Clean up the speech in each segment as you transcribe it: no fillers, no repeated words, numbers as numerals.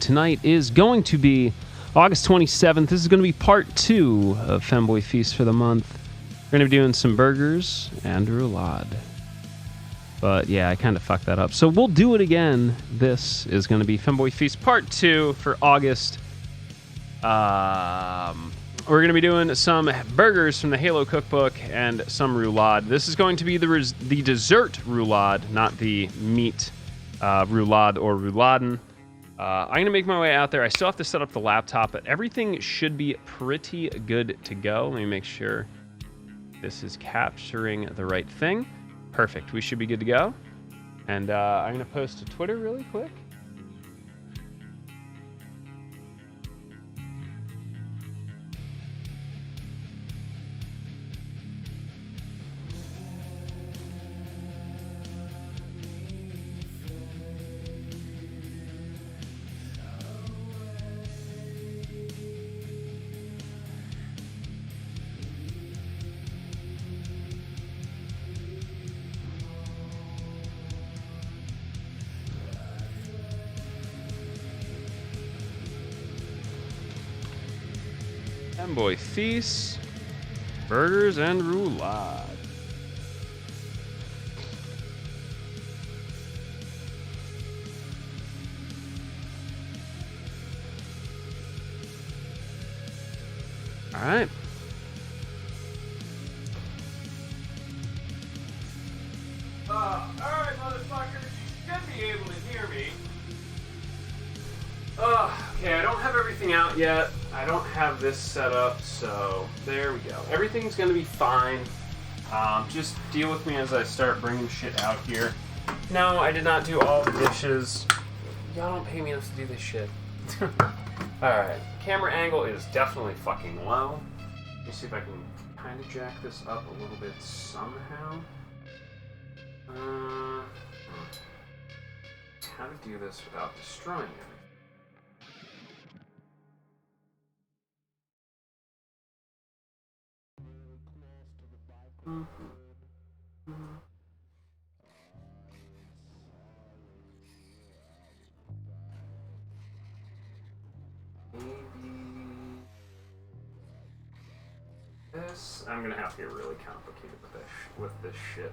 tonight is going to be August 27th. This is going to be part 2 of FEMBOY Feast for the month. We're going to be doing some burgers and roulade. But yeah, I kind of fucked that up. So we'll do it again. This is going to be FEMBOY Feast part 2 for August. We're going to be doing some burgers from the Halo cookbook and some roulade. This is going to be the dessert roulade, not the meat roulade or rouladen. I'm going to make my way out there. I still have to set up the laptop, but everything should be pretty good to go. Let me make sure this is capturing the right thing. Perfect. We should be good to go. And I'm going to post to Twitter really quick. FEMBOY Feast, burgers and roulade. All right. All right, motherfuckers, you should be able to hear me. Okay, I don't have everything out yet. I don't have this set up, so there we go. Everything's gonna be fine. Just deal with me as I start bringing shit out here. No, I did not do all the dishes. Y'all don't pay me enough to do this shit. Alright, camera angle is definitely fucking low. Let me see if I can kind of jack this up a little bit somehow. How to do this without destroying everything. Maybe this. I'm gonna have to get really complicated with this shit.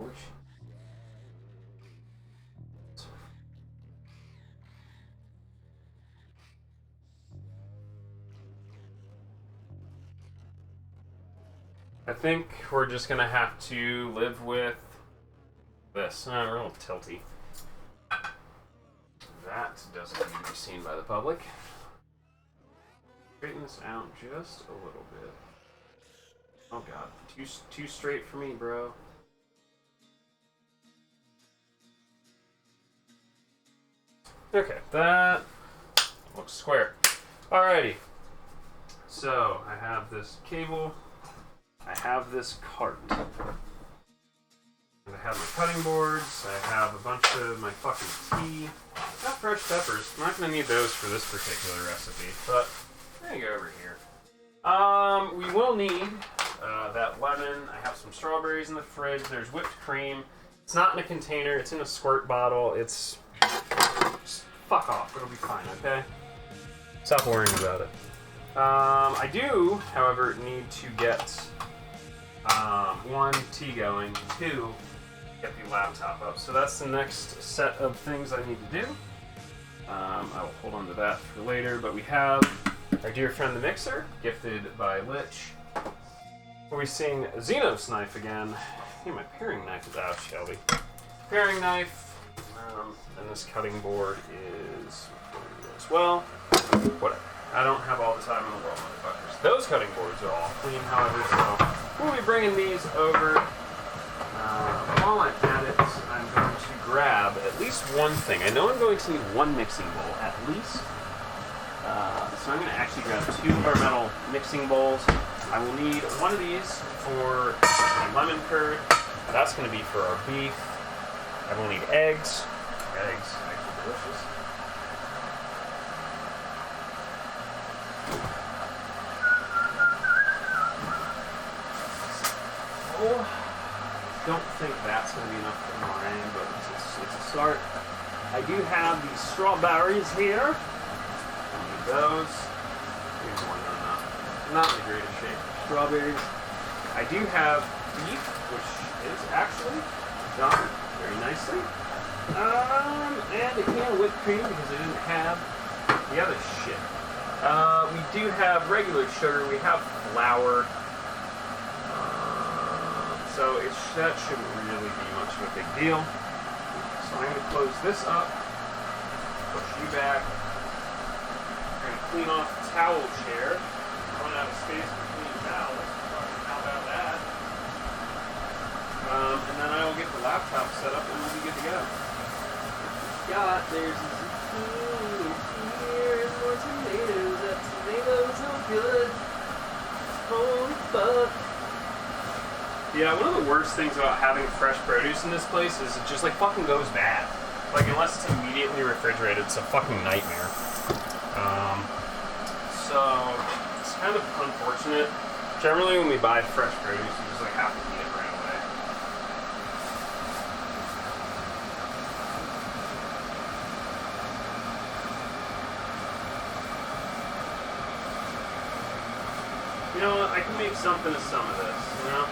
Okay. I think we're just gonna have to live with this. We're a little tilty. That doesn't need to be seen by the public. Straighten this out just a little bit. Oh god, too straight for me, bro. Okay, that looks square. Alrighty. So I have this cable. I have this cart. And I have my cutting boards. I have a bunch of my fucking tea. Got fresh peppers. I'm not going to need those for this particular recipe, but there you go over here. We will need that lemon. I have some strawberries in the fridge. There's whipped cream. It's not in a container. It's in a squirt bottle. It's... Just fuck off. It'll be fine, okay? Stop worrying about it. I do, however, need to get... 1, tea going, 2, get the laptop up. So that's the next set of things I need to do. I will hold on to that for later, but we have our dear friend the Mixer, gifted by Lich. We sing Xenos Knife again. Hey, my paring knife is out, Shelby. Paring knife, and this cutting board is as well. Whatever. I don't have all the time in the world, motherfuckers. Those cutting boards are all clean, however, so we'll be bringing these over. While I'm at it, I'm going to grab at least one thing. I know I'm going to need one mixing bowl, at least. So I'm going to actually grab 2 of our metal mixing bowls. I will need one of these for my lemon curd. That's going to be for our beef. I will need eggs. Eggs, actually delicious. don't think that's going to be enough for meringue, but it's a start. I do have these strawberries here. I need those. Maybe more than enough. Not in the greatest shape. Strawberries. I do have beef, which is actually done very nicely. And a can of whipped cream because I didn't have the other shit. We do have regular sugar. We have flour. So that shouldn't really be much of a big deal. So I'm going to close this up, push you back. I'm going to clean off the towel chair. Run out of space for clean towels. How about that? And then I will get the laptop set up and we'll be good to go. There's a zucchini here and more tomatoes. That tomatoes are good. Holy fuck. Yeah, one of the worst things about having fresh produce in this place is it just like fucking goes bad. Like unless it's immediately refrigerated, it's a fucking nightmare. So it's kind of unfortunate. Generally when we buy fresh produce, you just like have to eat it right away. You know what, I can make something of some of this, you know?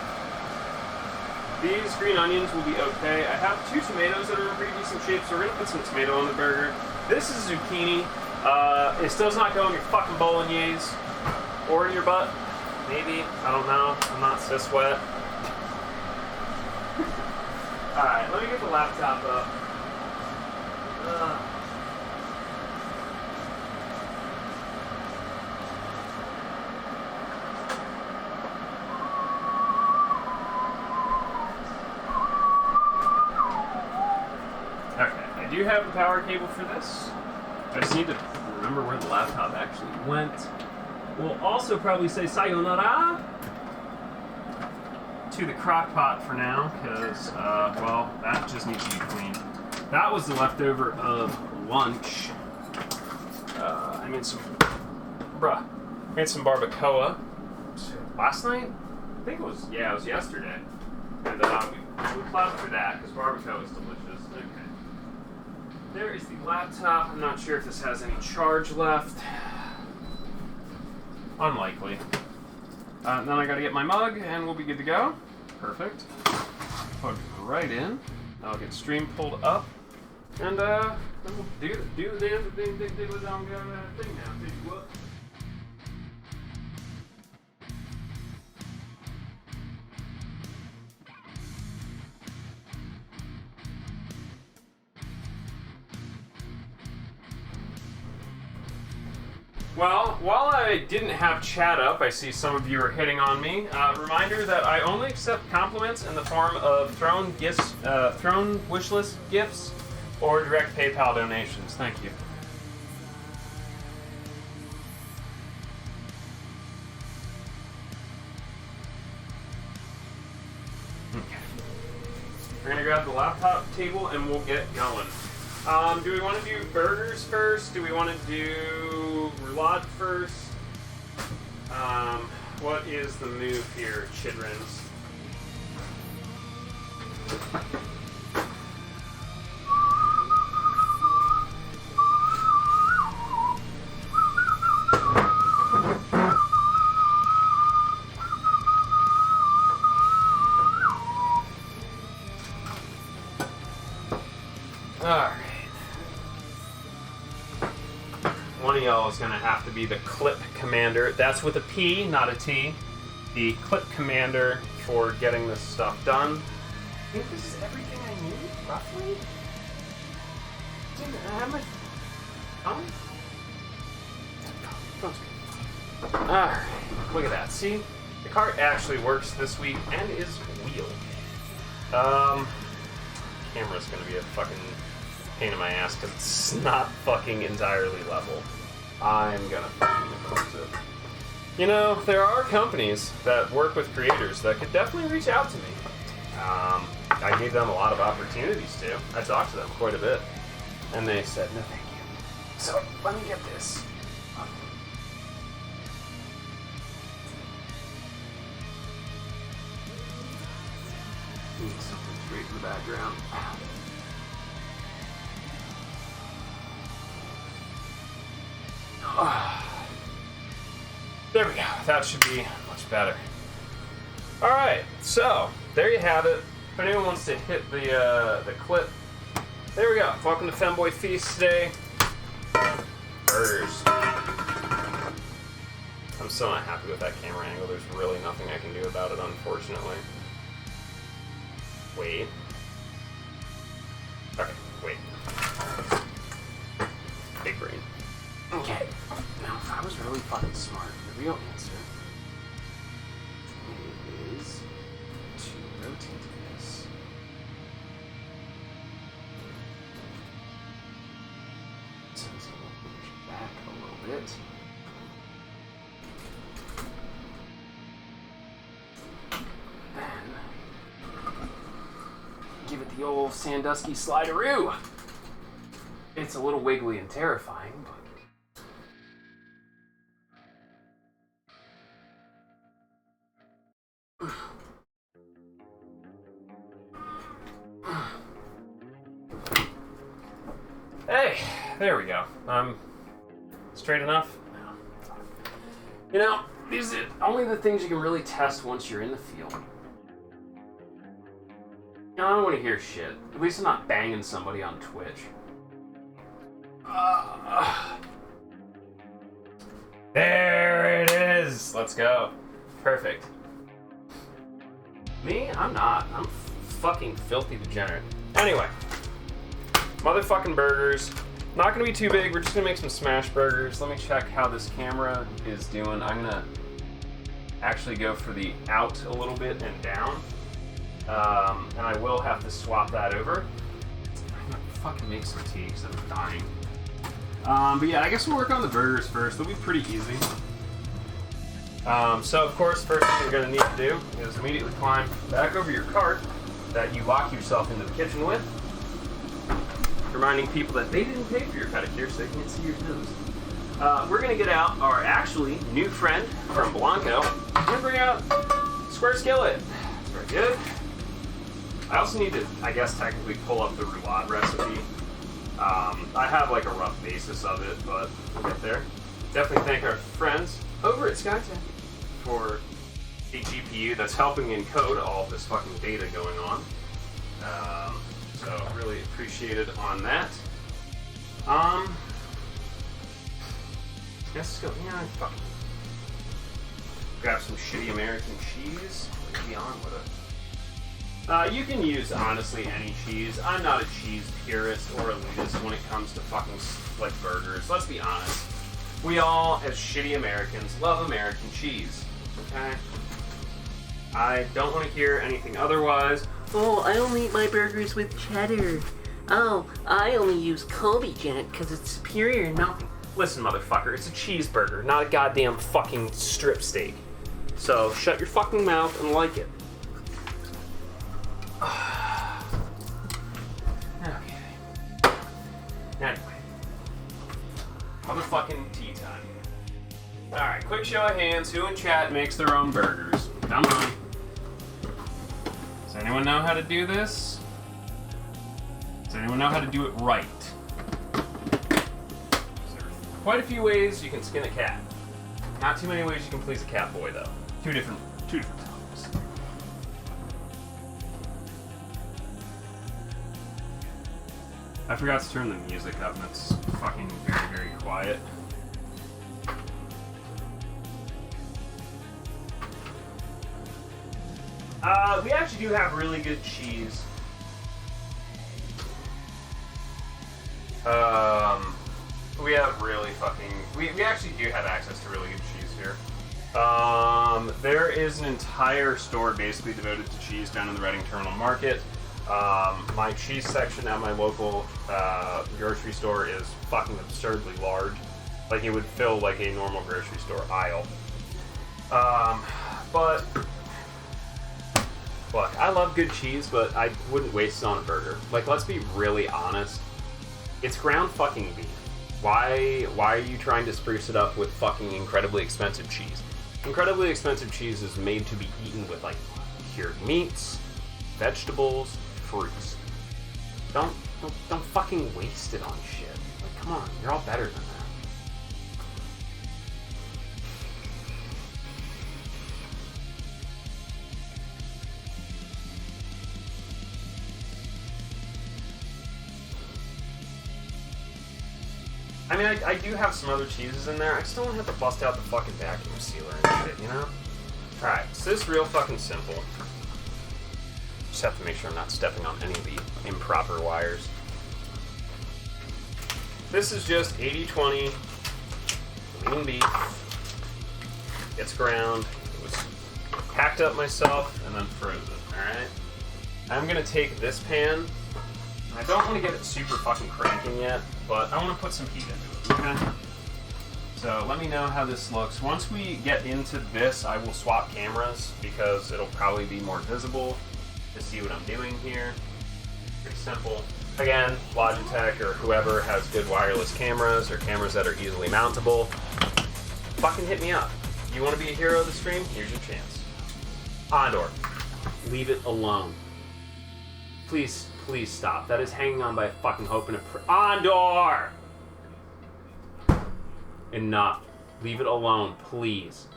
These green onions will be okay. I have 2 tomatoes that are in pretty decent shape, so we're gonna put some tomato on the burger. This is zucchini. It still's not going in your fucking bolognese or in your butt. Maybe, I don't know. I'm not cis wet. Alright, let me get the laptop up. I do have the power cable for this. I just need to remember where the laptop actually went. We'll also probably say sayonara to the crock pot for now, because, well, that just needs to be cleaned. That was the leftover of lunch. I made some barbacoa last night? I think it was yesterday. And we plowed through that, because barbacoa is delicious. Okay. There is the laptop. I'm not sure if this has any charge left. Unlikely. Then I gotta get my mug and we'll be good to go. Perfect. Plug it right in. I'll get stream pulled up. And then we'll do the damn thing now. What? Well, while I didn't have chat up, I see some of you are hitting on me. Reminder that I only accept compliments in the form of thrown wishlist gifts or direct PayPal donations. Thank you. Okay. We're gonna grab the laptop table and we'll get going. Do we want to do burgers first? Do we want to do roulade first? What is the move here, Chidrins? Alright. One of y'all is going to have to be the clip commander. That's with a P, not a T. The clip commander for getting this stuff done. I think this is everything I need, roughly. Didn't I have my phone? Alright, look at that. See? The cart actually works this week and is wheeled. Camera's going to be a fucking pain in my ass because it's not fucking entirely level. I'm gonna post it. You know, there are companies that work with creators that could definitely reach out to me. I gave them a lot of opportunities to. I talked to them quite a bit. And they said, no thank you. So, let me get this. Need something straight in the background. There we go. That should be much better. Alright, so there you have it. If anyone wants to hit the clip, there we go. Welcome to FEMBOY Feast today. Burgers. I'm still not happy with that camera angle. There's really nothing I can do about it, unfortunately. Wait. Okay, wait. Big brain. Okay. Now, if I was really fucking smart, the real answer is to rotate this. So it's going to push back a little bit. Then give it the old Sandusky slideroo. It's a little wiggly and terrifying, but hey, there we go. Straight enough? You know, these are only the things you can really test once you're in the field. You know, I don't want to hear shit. At least I'm not banging somebody on Twitch. There it is! Let's go. Perfect. Me? I'm not. I'm fucking filthy degenerate. Anyway. Motherfucking burgers. Not gonna be too big. We're just gonna make some smash burgers. Let me check how this camera is doing. I'm gonna actually go for the out a little bit and down. And I will have to swap that over. I'm gonna fucking make some tea because I'm dying. But yeah, I guess we'll work on the burgers first. They'll be pretty easy. So of course, first thing you're gonna need to do is immediately climb back over your cart that you lock yourself into the kitchen with. Reminding people that they didn't pay for your pedicure, so they can't see your toes. We're gonna get out our actually new friend from Blanco and bring out square skillet. That's very good. I also need to, I guess, technically pull up the roulade recipe. I have like a rough basis of it, but we'll get there. Definitely thank our friends over at Skytech for a GPU that's helping encode all of this fucking data going on. So really appreciated on that. Let's go. Yeah, fucking grab some shitty American cheese. Be on with it. You can use honestly any cheese. I'm not a cheese purist or elitist when it comes to fucking like burgers. Let's be honest. We all, as shitty Americans, love American cheese. Okay? I don't want to hear anything otherwise. Oh, I only eat my burgers with cheddar. Oh, I only use Colby Jack because it's superior. No. Listen, motherfucker, it's a cheeseburger, not a goddamn fucking strip steak. So shut your fucking mouth and like it. Okay. Anyway. Motherfucking tea time. Alright, quick show of hands. Who in chat makes their own burgers? Come on. Does anyone know how to do this? Does anyone know how to do it right? There are quite a few ways you can skin a cat. Not too many ways you can please a cat boy, though. Two different topics. I forgot to turn the music up, and it's fucking very, very quiet. We actually do have really good cheese. We have really fucking... We actually do have access to really good cheese here. There is an entire store basically devoted to cheese down in the Reading Terminal Market. My cheese section at my local grocery store is fucking absurdly large. Like, it would fill like a normal grocery store aisle. But look, I love good cheese, but I wouldn't waste it on a burger. Like, let's be really honest. It's ground fucking beef. Why are you trying to spruce it up with fucking incredibly expensive cheese? Incredibly expensive cheese is made to be eaten with, like, cured meats, vegetables, fruits. Don't fucking waste it on shit. Like, come on, you're all better than that. I mean, I do have some other cheeses in there. I still don't have to bust out the fucking vacuum sealer and shit, you know? Alright, so this is real fucking simple. Just have to make sure I'm not stepping on any of the improper wires. This is just 80-20 lean beef. It's ground. It was hacked up myself and then frozen, alright? I'm gonna take this pan. I don't want to get it super fucking cranking yet, but I want to put some heat into it, okay? So let me know how this looks. Once we get into this, I will swap cameras because it'll probably be more visible to see what I'm doing here. Pretty simple. Again, Logitech or whoever has good wireless cameras or cameras that are easily mountable, fucking hit me up. You want to be a hero of the stream? Here's your chance. Andor, leave it alone. Please. Please stop. That is hanging on by a fucking hope and a Andor! Enough. Leave it alone, please.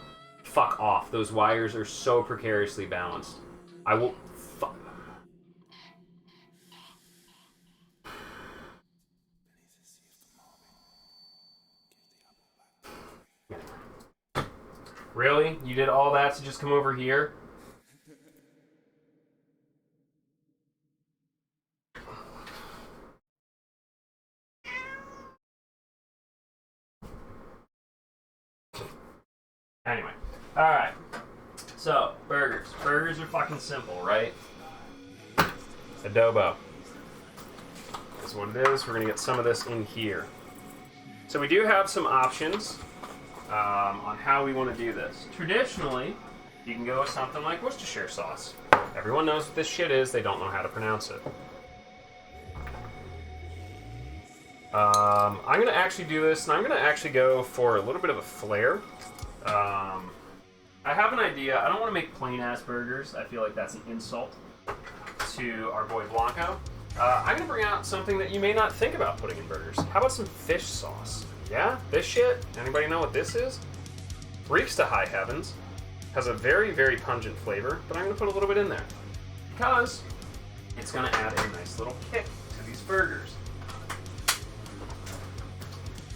Fuck off. Those wires are so precariously balanced. I will... Fuck. Really? You did all that to just come over here? Anyway, alright. So, burgers. Burgers are fucking simple, right? Adobo. That's what it is. We're going to get some of this in here. So we do have some options on how we want to do this. Traditionally, you can go with something like Worcestershire sauce. Everyone knows what this shit is. They don't know how to pronounce it. I'm going to actually do this, and I'm going to actually go for a little bit of a flair. I have an idea. I don't want to make plain-ass burgers. I feel like that's an insult to our boy Blanco. I'm going to bring out something that you may not think about putting in burgers. How about some fish sauce? Yeah? This shit? Anybody know what this is? Reeks to high heavens. Has a very, very pungent flavor, but I'm going to put a little bit in there. Because it's going to add a nice little kick to these burgers.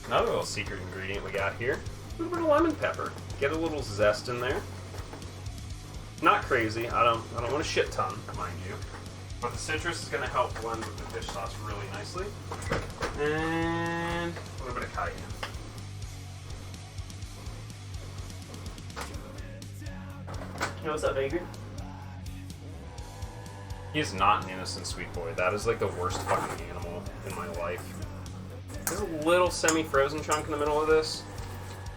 Another little secret ingredient we got here. A little bit of lemon pepper. Get a little zest in there. Not crazy. I don't want a shit ton, mind you. But the citrus is going to help blend with the fish sauce really nicely. And a little bit of cayenne. You know what's up, Adrian? He is not an innocent sweet boy. That is like the worst fucking animal in my life. There's a little semi-frozen chunk in the middle of this,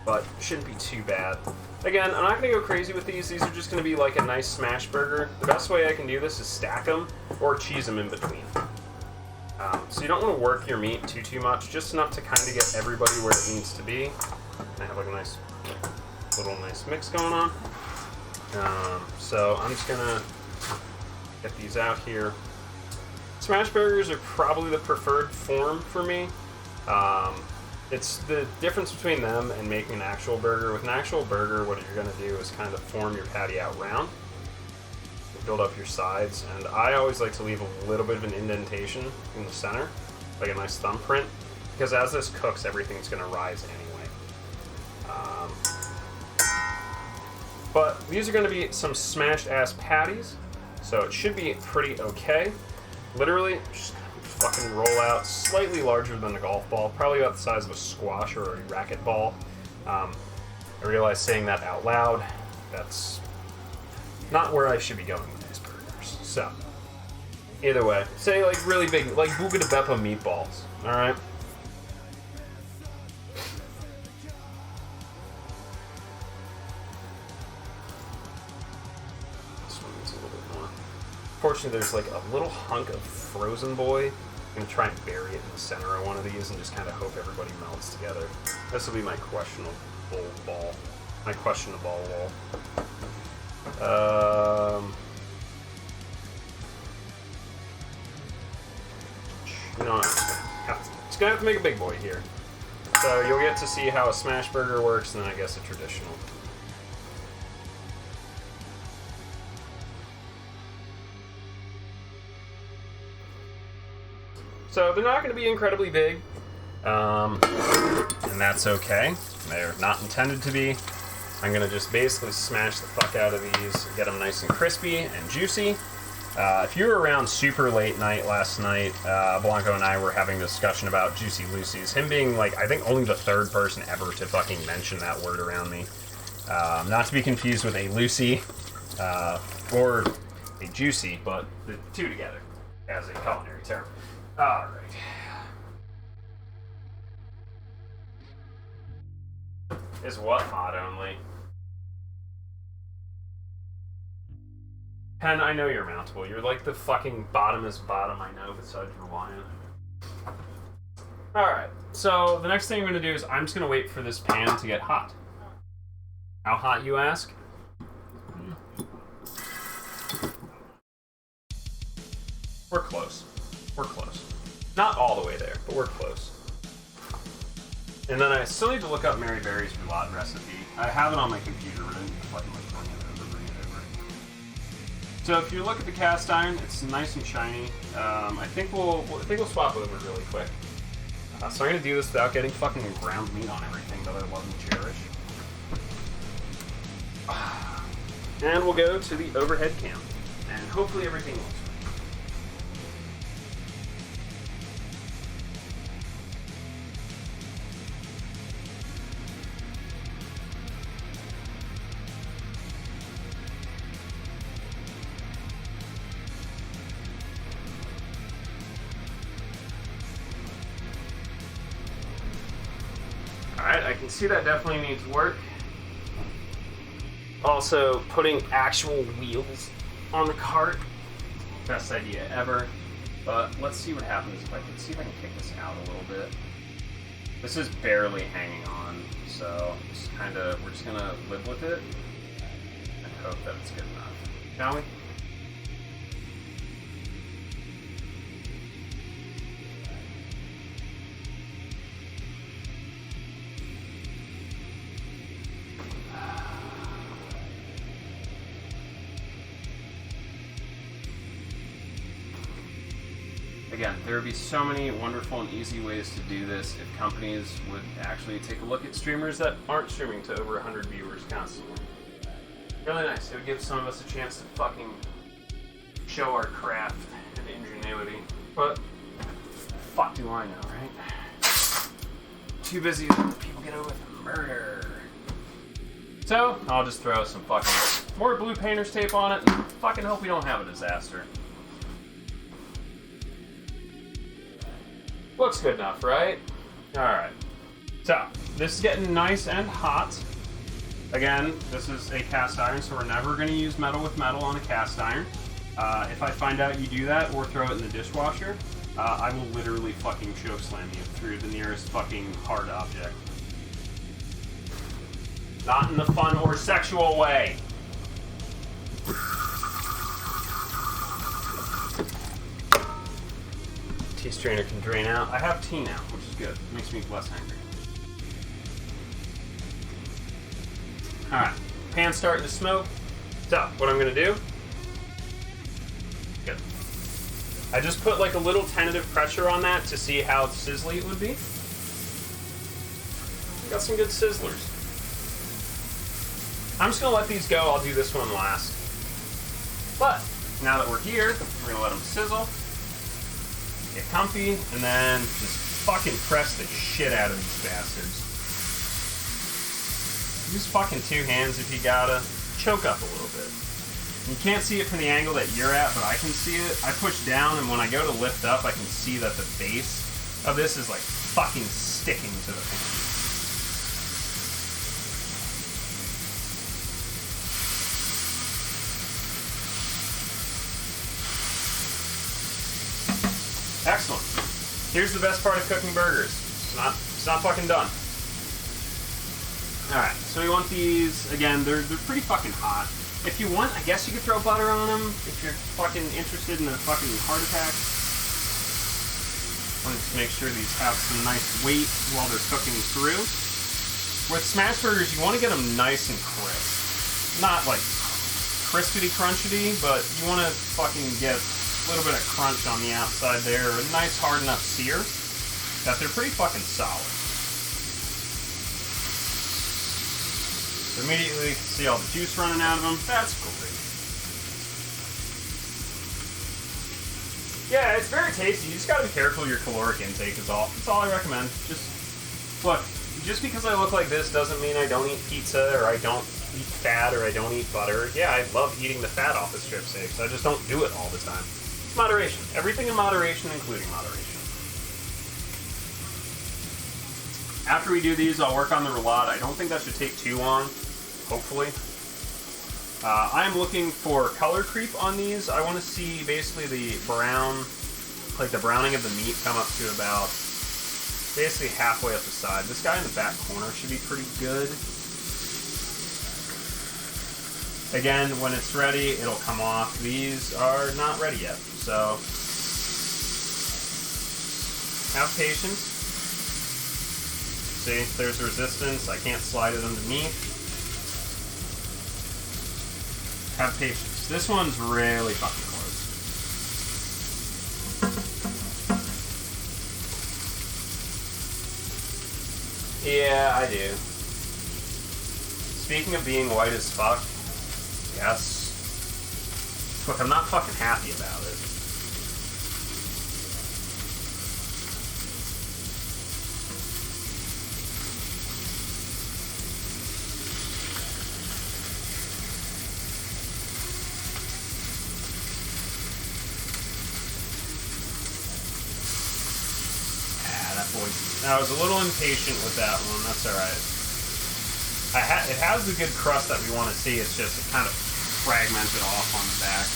but shouldn't be too bad. Again, I'm not going to go crazy with these. These are just going to be like a nice smash burger. The best way I can do this is stack them or cheese them in between. So you don't want to work your meat too much, just enough to kind of get everybody where it needs to be. I have like a nice mix going on. So I'm just going to get these out here. Smash burgers are probably the preferred form for me. It's the difference between them and making an actual burger. With an actual burger, what you're going to do is kind of form your patty out round, build up your sides, and I always like to leave a little bit of an indentation in the center, like a nice thumbprint, because as this cooks, everything's going to rise anyway. But these are going to be some smashed ass patties, so it should be pretty okay. Literally, just fucking roll out slightly larger than a golf ball, probably about the size of a squash or a racquetball. I realize saying that out loud, that's not where I should be going with these burgers. So, either way, say like really big, like Buca de Beppo meatballs, alright? This one needs a little bit more. Fortunately, there's like a little hunk of frozen boy. I'm going to try and bury it in the center of one of these and just kind of hope everybody melts together. This will be my questionable ball. My questionable wall. gonna have to make a big boy here. So you'll get to see how a smash burger works, and then I guess a traditional. So they're not going to be incredibly big, and that's okay. They're not intended to be. I'm going to just basically smash the fuck out of these, get them nice and crispy and juicy. If you were around super late night last night, Blanco and I were having a discussion about Juicy Lucy's. Him being, like, I think only the third person ever to fucking mention that word around me. Not to be confused with a Lucy or a Juicy, but the two together as a culinary term. Alright. Is what hot only? Pen, I know you're mountable. You're like the fucking bottomest bottom I know besides Reliant. Alright, so the next thing I'm going to do is I'm just going to wait for this pan to get hot. How hot, you ask? We're close. We're close. Not all the way there, but we're close. And then I still need to look up Mary Berry's roulade recipe. I have it on my computer, but I didn't fucking like bring it over. So if you look at the cast iron, it's nice and shiny. I think we'll swap over really quick. So I'm gonna do this without getting fucking ground meat on everything that I love and cherish. And we'll go to the overhead cam, and hopefully everything looks right. Alright, I can see that definitely needs work. Also, putting actual wheels on the cart, best idea ever. But let's see what happens if I can see if I can kick this out a little bit. This is barely hanging on, so we're just gonna live with it and hope that it's good enough. Shall we? Again, there would be so many wonderful and easy ways to do this if companies would actually take a look at streamers that aren't streaming to over 100 viewers constantly. Really nice. It would give some of us a chance to fucking show our craft and ingenuity. But, fuck do I know, right? Too busy to let people get away with murder. So, I'll just throw some fucking more blue painter's tape on it and fucking hope we don't have a disaster. Looks good enough, right? Alright. So, this is getting nice and hot. Again, this is a cast iron, so we're never going to use metal with metal on a cast iron. If I find out you do that or throw it in the dishwasher, I will literally fucking choke slam you through the nearest fucking hard object. Not in the fun or sexual way. Tea strainer can drain out. I have tea now, which is good. It makes me less hungry. Alright, pan's starting to smoke. So, what I'm going to do... Good. I just put like a little tentative pressure on that to see how sizzly it would be. Got some good sizzlers. I'm just going to let these go. I'll do this one last. But, now that we're here, we're going to let them sizzle. Get comfy, and then just fucking press the shit out of these bastards. Use fucking two hands if you gotta. Choke up a little bit. You can't see it from the angle that you're at, but I can see it. I push down, and when I go to lift up, I can see that the base of this is like fucking sticking to the pan. Excellent. Here's the best part of cooking burgers. It's not fucking done. Alright, so we want these, again, they're pretty fucking hot. If you want, I guess you could throw butter on them if you're fucking interested in a fucking heart attack. Want to just make sure these have some nice weight while they're cooking through. With smash burgers, you want to get them nice and crisp. Not like crispity crunchity, but you want to fucking get a little bit of crunch on the outside there. A nice hard enough sear that they're pretty fucking solid. So immediately see all the juice running out of them. That's great. Yeah, it's very tasty. You just gotta be careful of your caloric intake is all. That's all I recommend. Just, look, just because I look like this doesn't mean I don't eat pizza or I don't eat fat or I don't eat butter. Yeah, I love eating the fat off of strip steaks. I just don't do it all the time. It's moderation. Everything in moderation, including moderation. After we do these, I'll work on the roulade. I don't think that should take too long, hopefully. I'm looking for color creep on these. I want to see basically the brown, like the browning of the meat come up to about basically halfway up the side. This guy in the back corner should be pretty good. Again, when it's ready, it'll come off. These are not ready yet, so have patience. See, there's resistance. I can't slide it underneath. Have patience. This one's really fucking close. Yeah, I do. Speaking of being white as fuck, yes. Look, I'm not fucking happy about it. I was a little impatient with that one. That's all right. It has the good crust that we want to see. It's just kind of fragmented off on the back.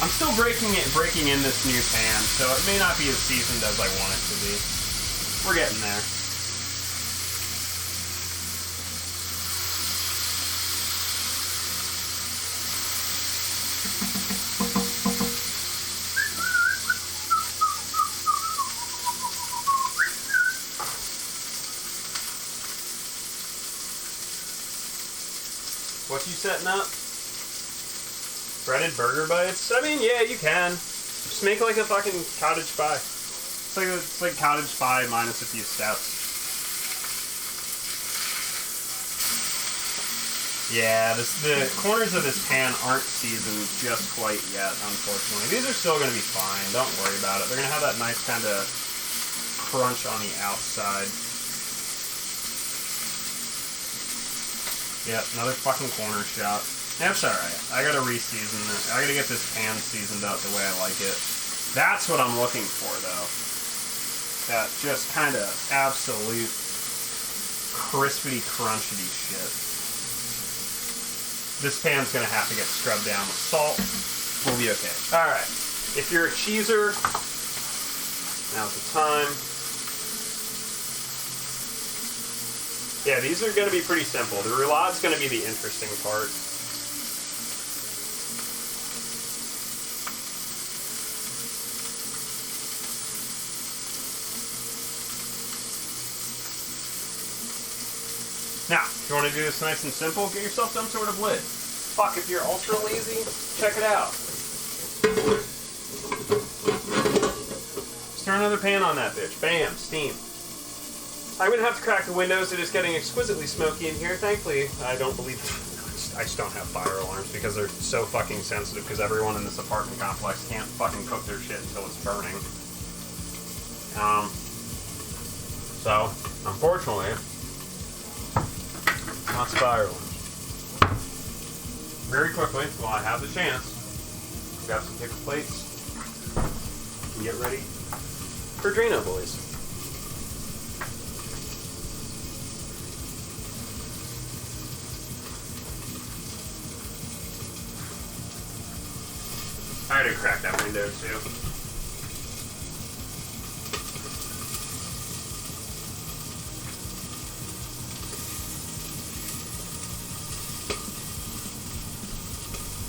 I'm still breaking in this new pan, so it may not be as seasoned as I want it to be. We're getting there. What you setting up? Breaded burger bites? I mean, yeah, you can. Just make like a fucking cottage pie. It's like cottage pie minus a few steps. Yeah, the corners of this pan aren't seasoned just quite yet, unfortunately. These are still going to be fine. Don't worry about it. They're going to have that nice kind of crunch on the outside. Yep, another fucking corner shot. That's alright. I gotta re-season this. I gotta get this pan seasoned up the way I like it. That's what I'm looking for, though. That just kind of absolute crispity, crunchity shit. This pan's gonna have to get scrubbed down with salt. We'll be okay. Alright. If you're a cheeser, now's the time. Yeah, these are going to be pretty simple. The roulade's going to be the interesting part. Now, if you want to do this nice and simple, get yourself some sort of lid. Fuck, if you're ultra lazy, check it out. Just throw another pan on that bitch. Bam, steam. I'm going to have to crack the windows. It is getting exquisitely smoky in here. Thankfully, I don't believe... I just don't have fire alarms because they're so fucking sensitive because everyone in this apartment complex can't fucking cook their shit until it's burning. So, unfortunately, lots of fire alarms. Very quickly, while I have the chance, grab some paper plates and get ready for Drano Boys. I had to crack that window too.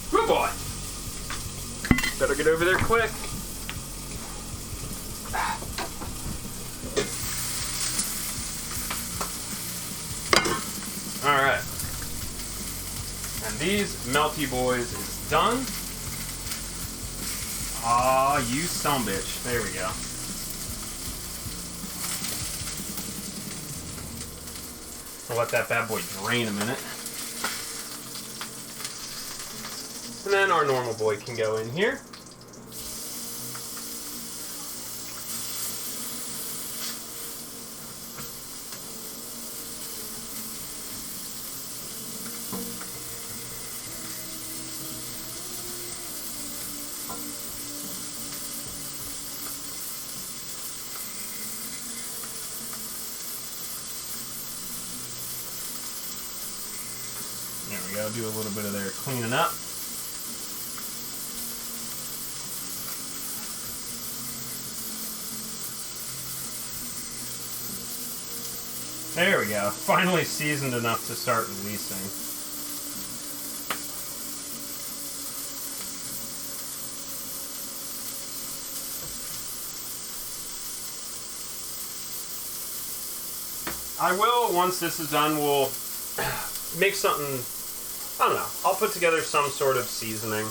Good boy. Better get over there quick. Alright. And these melty boys is done. Aw, you sumbitch. There we go. I'll let that bad boy drain a minute. And then our normal boy can go in here. There we go, do a little bit of their cleaning up. There we go, finally seasoned enough to start releasing. I will, once this is done, we'll make something, I don't know, I'll put together some sort of seasoning.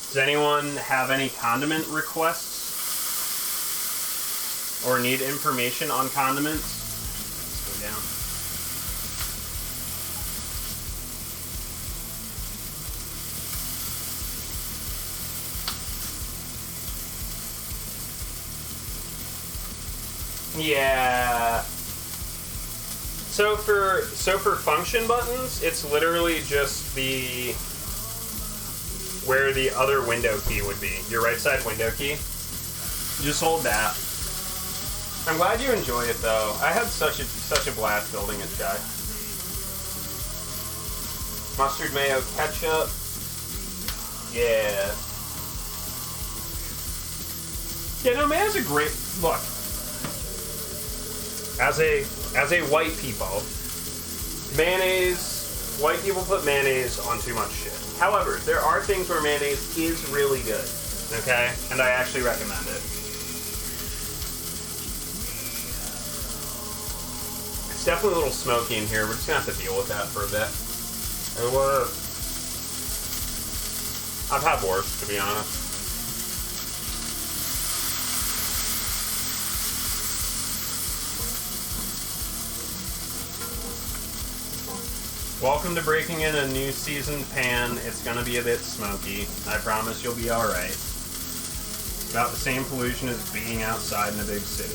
Does anyone have any condiment requests? Or need information on condiments? Let's go down. Yeah. So for function buttons, it's literally just the where the other window key would be. Your right side window key. Just hold that. I'm glad you enjoy it though. I had such a blast building it, guy. Mustard, mayo, ketchup. Yeah. Yeah, no, mayonnaise is a great look. As a white people, mayonnaise, white people put mayonnaise on too much shit. However, there are things where mayonnaise is really good, okay? And I actually recommend it. It's definitely a little smoky in here. We're just gonna have to deal with that for a bit. I've had worse, to be honest. Welcome to breaking in a new seasoned pan. It's gonna be a bit smoky. I promise you'll be alright. About the same pollution as being outside in a big city.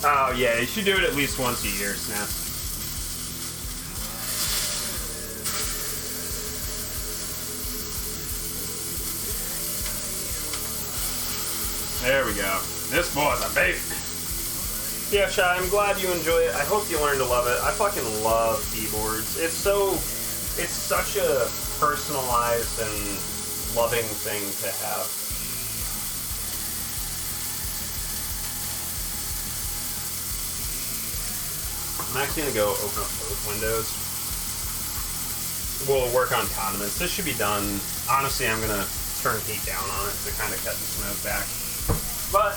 Oh yeah, you should do it at least once a year, Snap. There we go. This boy's a baby. Yeah, Shy, I'm glad you enjoy it. I hope you learn to love it. I fucking love keyboards. It's such a personalized and loving thing to have. I'm actually gonna go open up both windows. We'll work on condiments. This should be done. Honestly, I'm gonna turn heat down on it to kind of cut the smoke back. But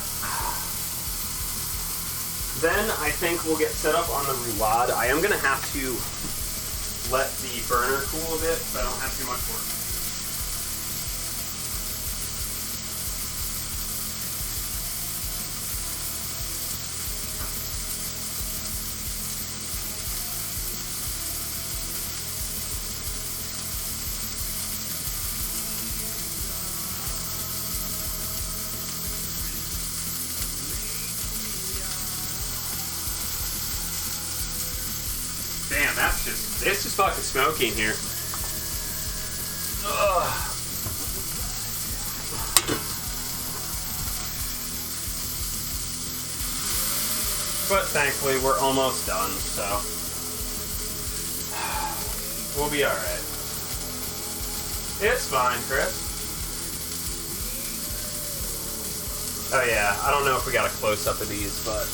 then I think we'll get set up on the roulade. I am gonna have to let the burner cool a bit so I don't have too much work. Damn, it's just fucking smoky in here. Ugh. But thankfully, we're almost done, so we'll be alright. It's fine, Chris. Oh yeah, I don't know if we got a close-up of these, but...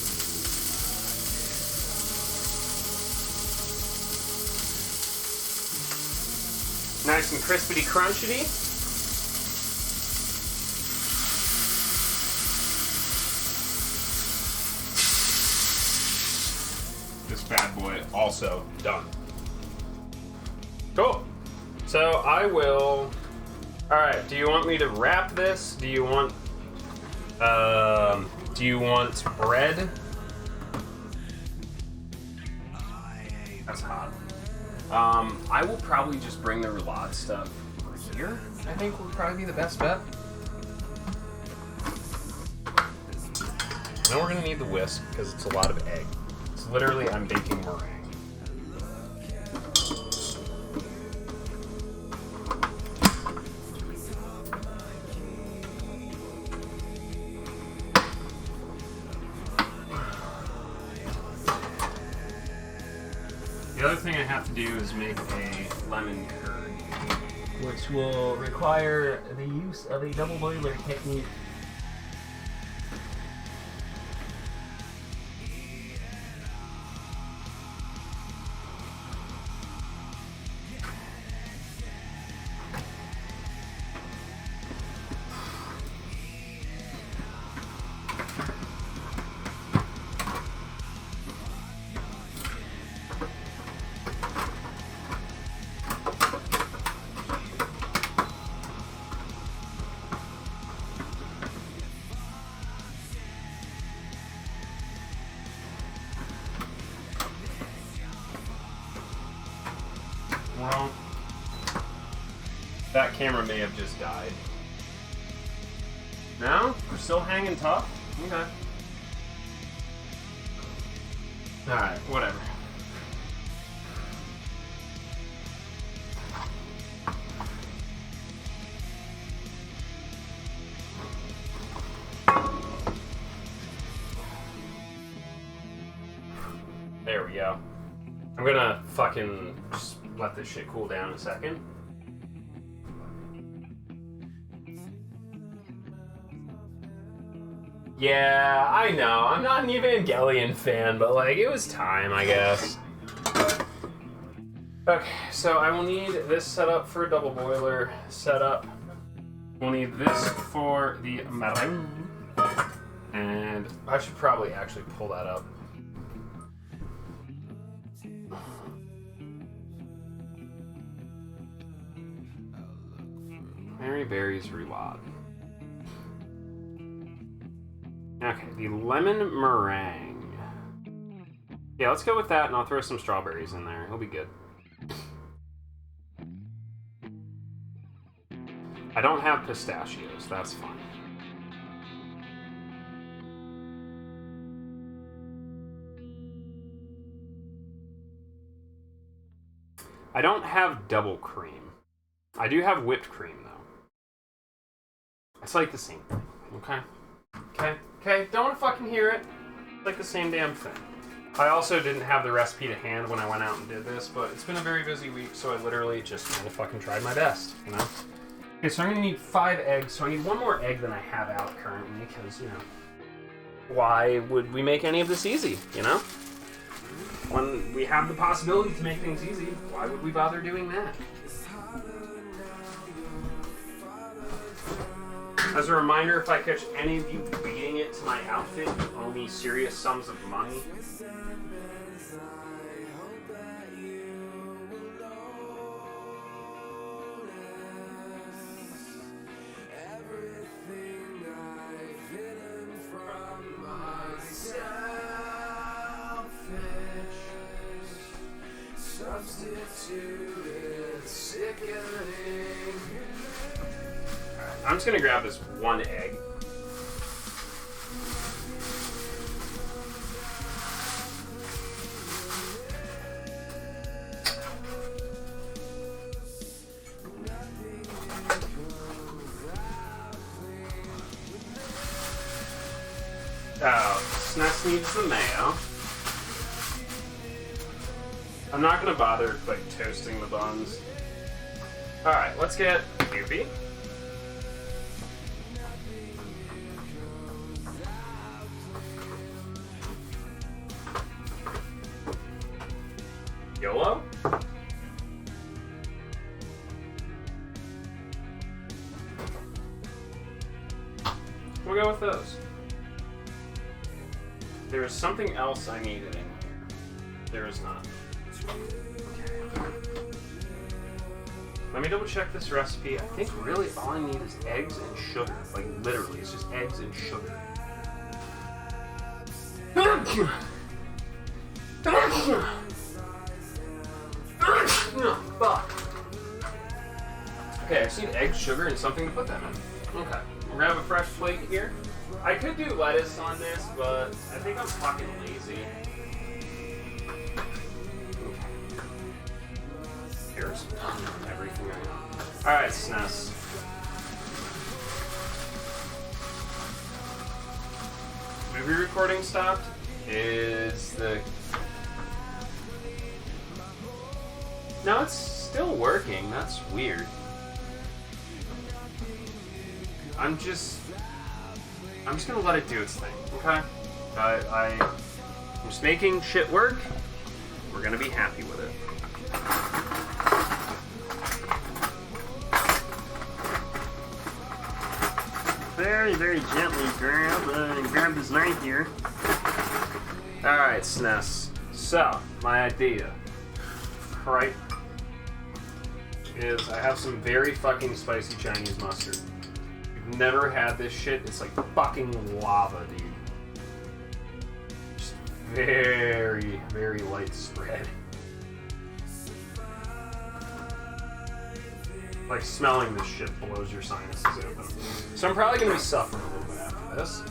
Nice and crispity crunchity. This bad boy also done. Cool. So I will... Alright, do you want me to wrap this? Do you want bread? That's hot. I will probably just bring the roulade stuff here. I think would probably be the best bet. Then we're gonna need the whisk because it's a lot of egg. It's literally, I'm baking meringue. The other thing I have to do is make a lemon curd, which will require the use of a double boiler technique. Well, that camera may have just died. No? We're still hanging tough? Okay. Alright, whatever. There we go. I'm gonna fucking just let this shit cool down a second. Yeah, I know. I'm not an Evangelion fan, but like, it was time, I guess. Okay, so I will need this setup for a double boiler setup. We'll need this for the meringue. And I should probably actually pull that up. Mary Berry's Roulade. Okay, the lemon meringue. Yeah, let's go with that, and I'll throw some strawberries in there. It'll be good. I don't have pistachios. That's fine. I don't have double cream. I do have whipped cream, though. It's like the same thing, okay? Okay, don't want to fucking hear it. It's like the same damn thing. I also didn't have the recipe to hand when I went out and did this, but it's been a very busy week, so I literally just kind of fucking tried my best, you know? Okay, so I'm gonna need 5 eggs, so I need 1 more egg than I have out currently, because, you know, why would we make any of this easy, you know? When we have the possibility to make things easy, why would we bother doing that? As a reminder, if I catch any of you beating it to my outfit, you owe me serious sums of money. I'm just gonna grab this 1 egg. Oh, Sness needs the mayo. I'm not gonna bother like toasting the buns. Alright, let's get Doopy. We'll go with those. There is something else I needed in here. There is not. Okay. Let me double check this recipe. I think really all I need is eggs and sugar. Like literally, it's just eggs and sugar. Fuck. Okay, I just need eggs, sugar, and something to put them in. Okay, we're gonna have a fresh plate here. I could do lettuce on this, but I think I'm fucking lazy. Okay. Here's everything I know. Alright, SNES. Movie recording stopped. Is the... No, it's still working. That's weird. I'm just gonna let it do its thing, okay? I'm just making shit work. We're gonna be happy with it. Very, very gently grab this knife here. Alright, SNES. So, my idea, right, is I have some very fucking spicy Chinese mustard. You've never had this shit, it's like fucking lava, dude. Just very, very light spread. Like, smelling this shit blows your sinuses open. So I'm probably going to be suffering a little bit after this.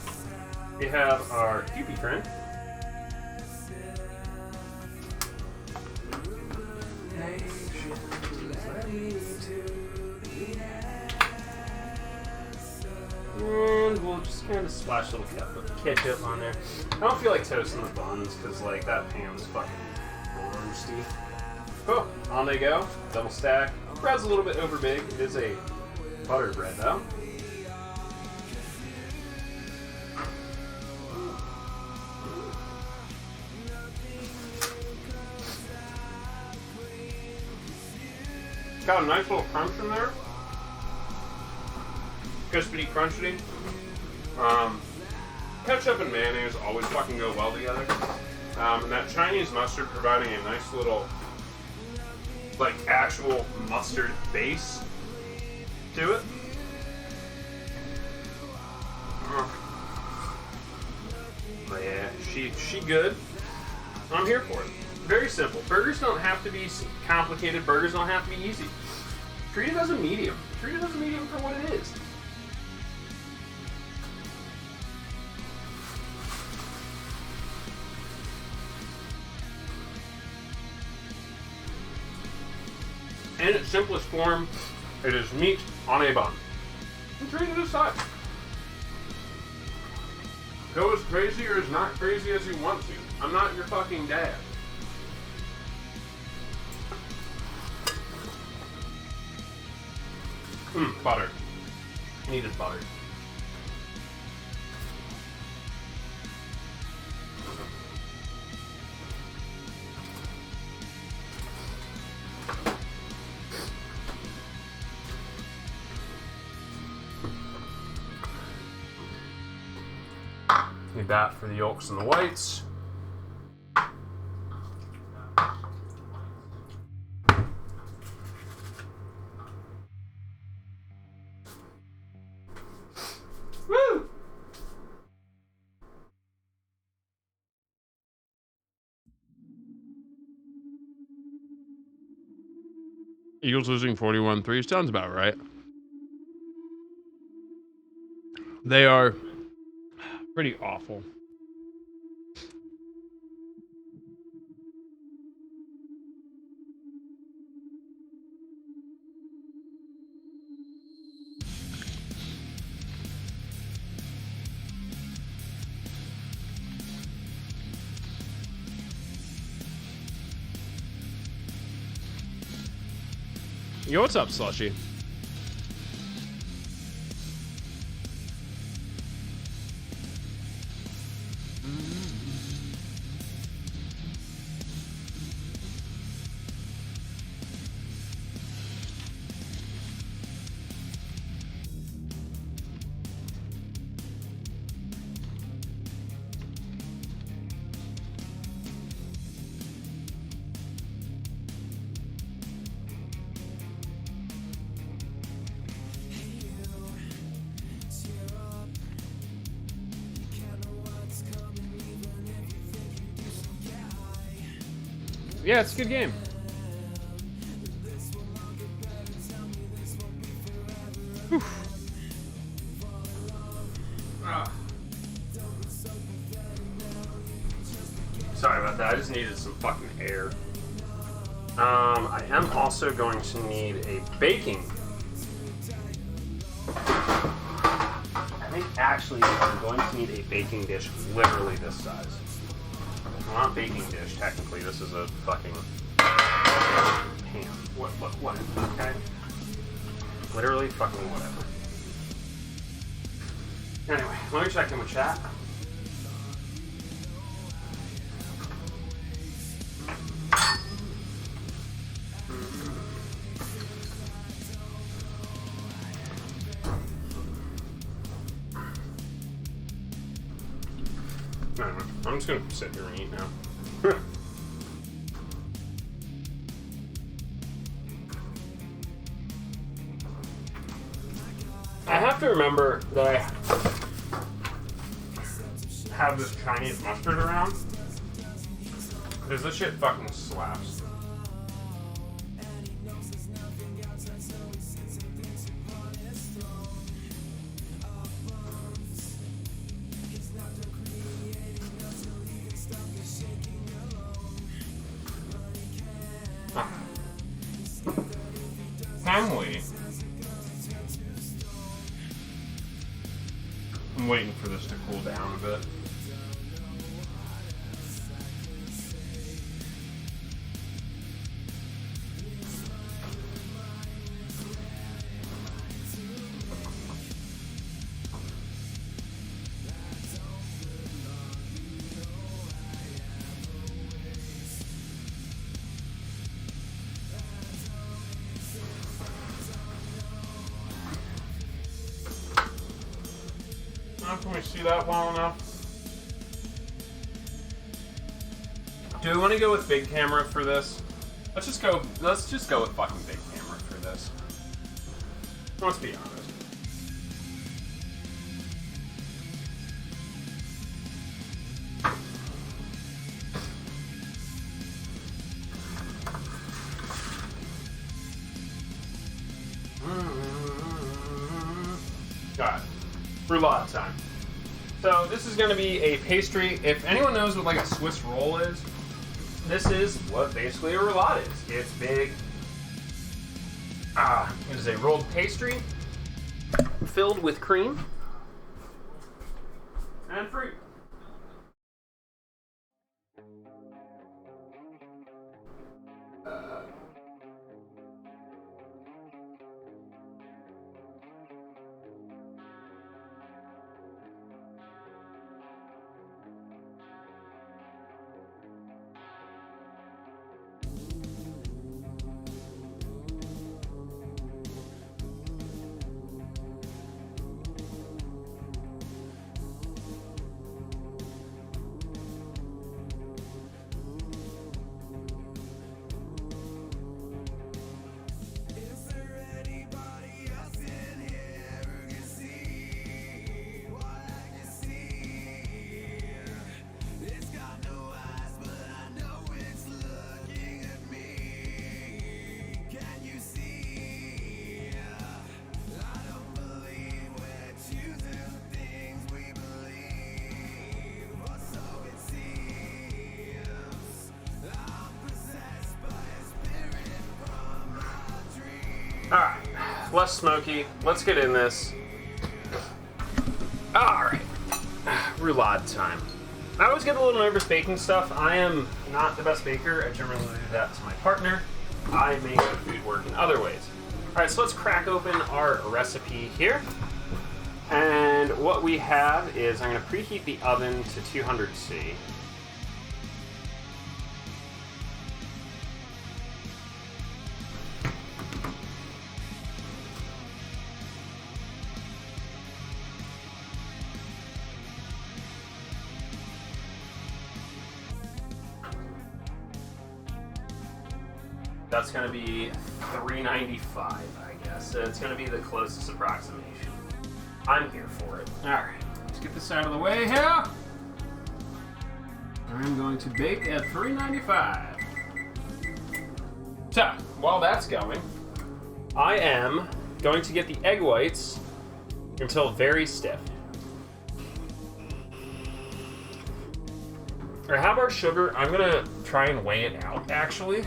We have our Kewpie friend. And we'll just kind of splash a little ketchup on there. I don't feel like toasting the buns because, like, that pan is fucking roasty. Cool. On they go. Double stack. Bread's a little bit over big. It is a butter bread, though. Got a nice little crunch in there. Crispity, crunchy. Ketchup and mayonnaise always fucking go well together. And that Chinese mustard providing a nice little, like, actual mustard base to it. But yeah, she good. I'm here for it. Very simple. Burgers don't have to be complicated. Burgers don't have to be easy. Treat it as a medium. Treat it as a medium for what it is. In its simplest form, it is meat on a bun. And treat it aside. Go as crazy or as not crazy as you want to. I'm not your fucking dad. Butter. Needed butter. Need that for the yolks and the whites. Woo! Eagles losing 41-3 sounds about right. They are pretty awful. Yo, what's up, Slushy? Yeah, it's a good game. Whew. Sorry about that. I just needed some fucking air. I am also going to need a baking. I think actually I'm going to need a baking dish literally this size. Well, not baking dish, technically. This is a fucking pan. Whatever, okay? Literally fucking whatever. Anyway, let me check in with chat. I'm just gonna sit here and eat now. I have to remember that I have this Chinese mustard around, because this shit fucking slaps. FEMBOY. I'm waiting for this to cool down a bit. Can we see that well enough? Do we want to go with big camera for this? Let's just go with fucking big camera for this. Let's be honest. Alright. Roulade time. So this is going to be a pastry. If anyone knows what like a Swiss roll is, this is what basically a roulade is. It's big. It is a rolled pastry filled with cream and fruit. Alright, less smoky. Let's get in this. Alright, roulade time. I always get a little nervous baking stuff. I am not the best baker. I generally leave that to my partner. I make the food work in other ways. Alright, so let's crack open our recipe here. And what we have is I'm going to preheat the oven to 200°C. That's going to be 395, I guess. So it's going to be the closest approximation. I'm here for it. Alright, let's get this out of the way here. I'm going to bake at 395. So, while that's going, I am going to get the egg whites until very stiff. Or how about sugar? I'm gonna try and weigh it out, actually.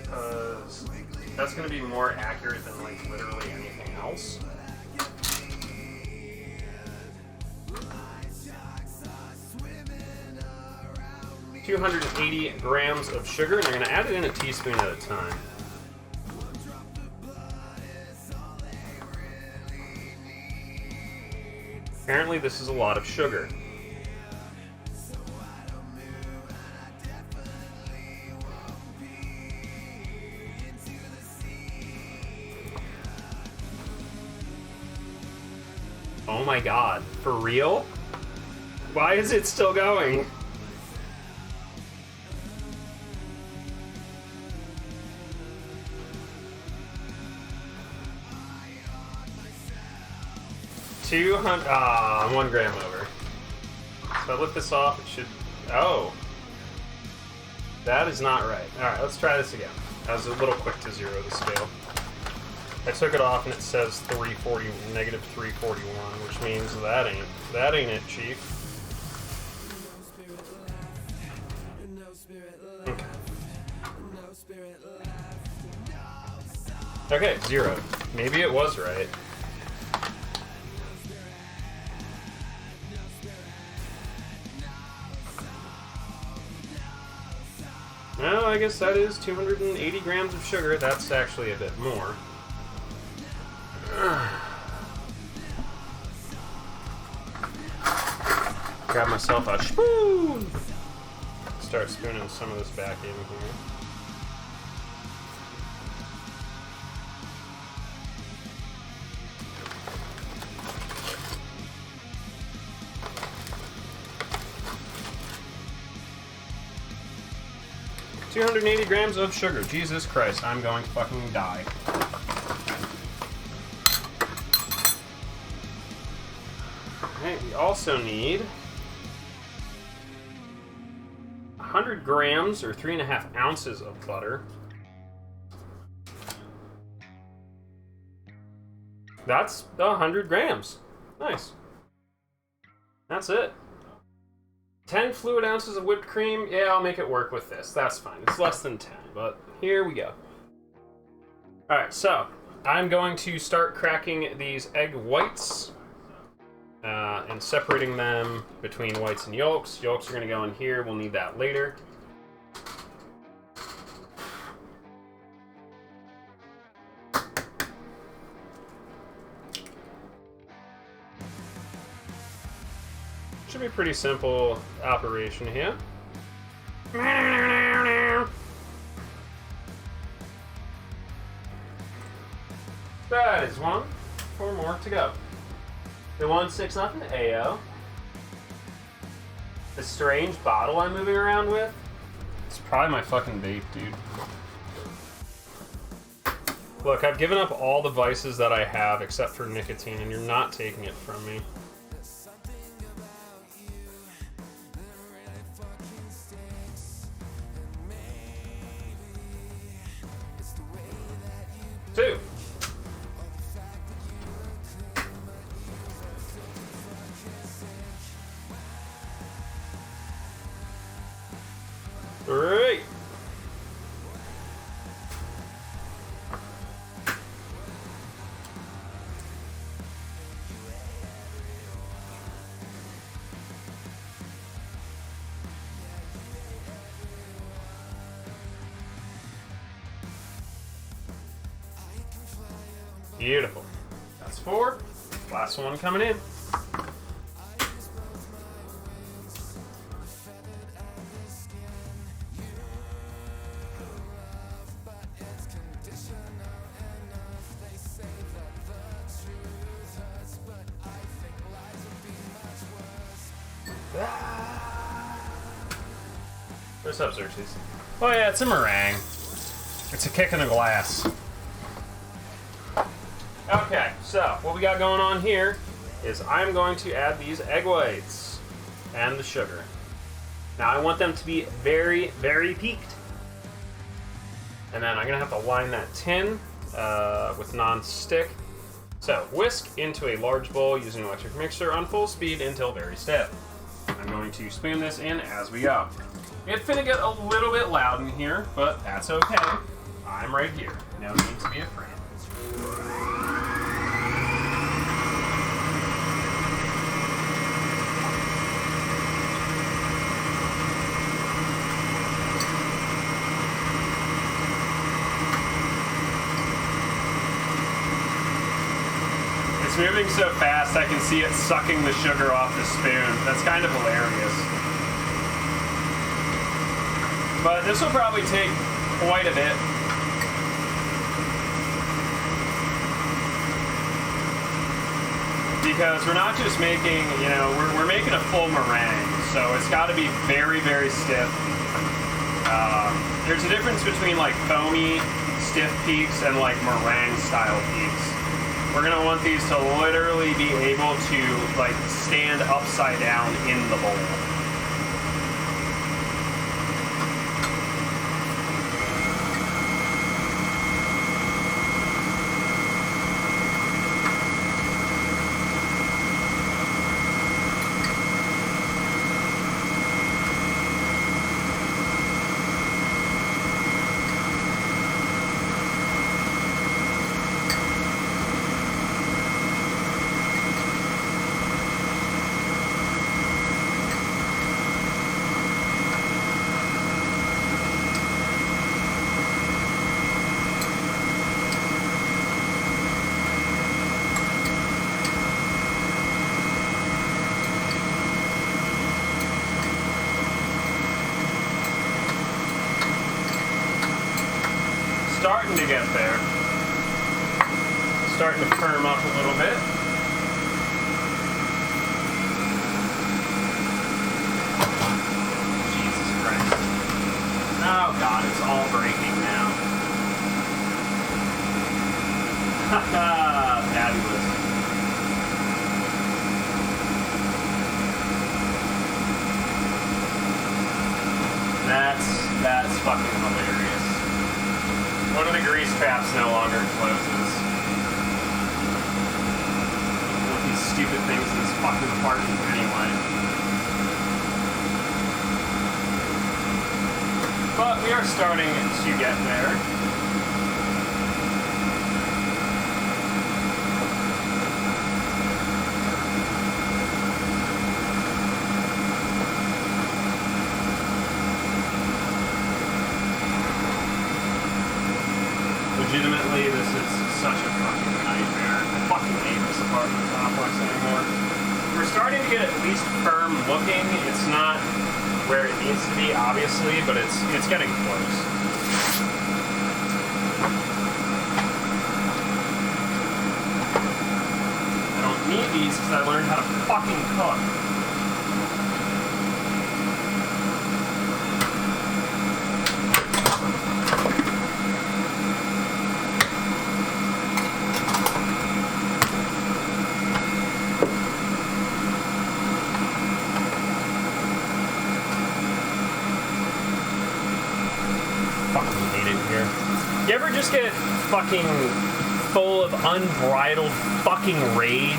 Because that's gonna be more accurate than like literally anything else. 280 grams of sugar, and I'm gonna add it in a teaspoon at a time. Apparently this is a lot of sugar. Oh my god, for real? Why is it still going? I'm 1 gram over. So I lift this off, it should... Oh. That is not right. Alright, let's try this again. I was a little quick to zero the scale. I took it off and it says negative 341, which means that ain't it, chief. Okay. Okay, 0. Maybe it was right. Well, I guess that is 280 grams of sugar. That's actually a bit more. Grab myself a spoon. Start spooning some of this back in here. $280 grams of sugar. Jesus Christ, I'm going to fucking die. Alright, we also need 100 grams or 3.5 ounces of butter. That's 100 grams. Nice. That's it. 10 fluid ounces of whipped cream. Yeah, I'll make it work with this. That's fine. It's less than 10, but here we go. Alright, so I'm going to start cracking these egg whites and separating them between whites and yolks. Yolks are going to go in here. We'll need that later. Should be a pretty simple operation here. That is 1. 4 more to go. The 1-6-0 AO. The strange bottle I'm moving around with. It's probably my fucking vape, dude. Look, I've given up all the vices that I have except for nicotine, and you're not taking it from me. Two. Three. Beautiful. That's 4. Last one coming in. What's up, Xerxes? Oh yeah, it's a meringue. It's a kick in the glass. Okay, so what we got going on here is I'm going to add these egg whites and the sugar. Now I want them to be very, very peaked. And then I'm gonna have to line that tin with non-stick. So whisk into a large bowl using an electric mixer on full speed until very stiff. I'm going to spoon this in as we go. It's gonna get a little bit loud in here, but that's okay. I'm right here. No need to be afraid. It's moving so fast I can see it sucking the sugar off the spoon. That's kind of hilarious. But this will probably take quite a bit. Because we're not just making, you know, we're making a full meringue, so it's got to be very, very stiff. There's a difference between like foamy, stiff peaks and like meringue style peaks. We're gonna want these to literally be able to like stand upside down in the bowl. Starting to get there. Starting to firm up a little bit. Jesus Christ. Oh God, it's all breaking now. Haha, fabulous. That's fucking hilarious. One of the grease traps no longer closes. With these stupid things that's fucking apart anyway. But we are starting to get there. Legitimately, this is such a fucking nightmare. I fucking hate this apartment complex anymore. We're starting to get at least firm looking. It's not where it needs to be, obviously, but it's getting close. I don't need these because I learned how to fucking cook. You ever just get fucking full of unbridled fucking rage?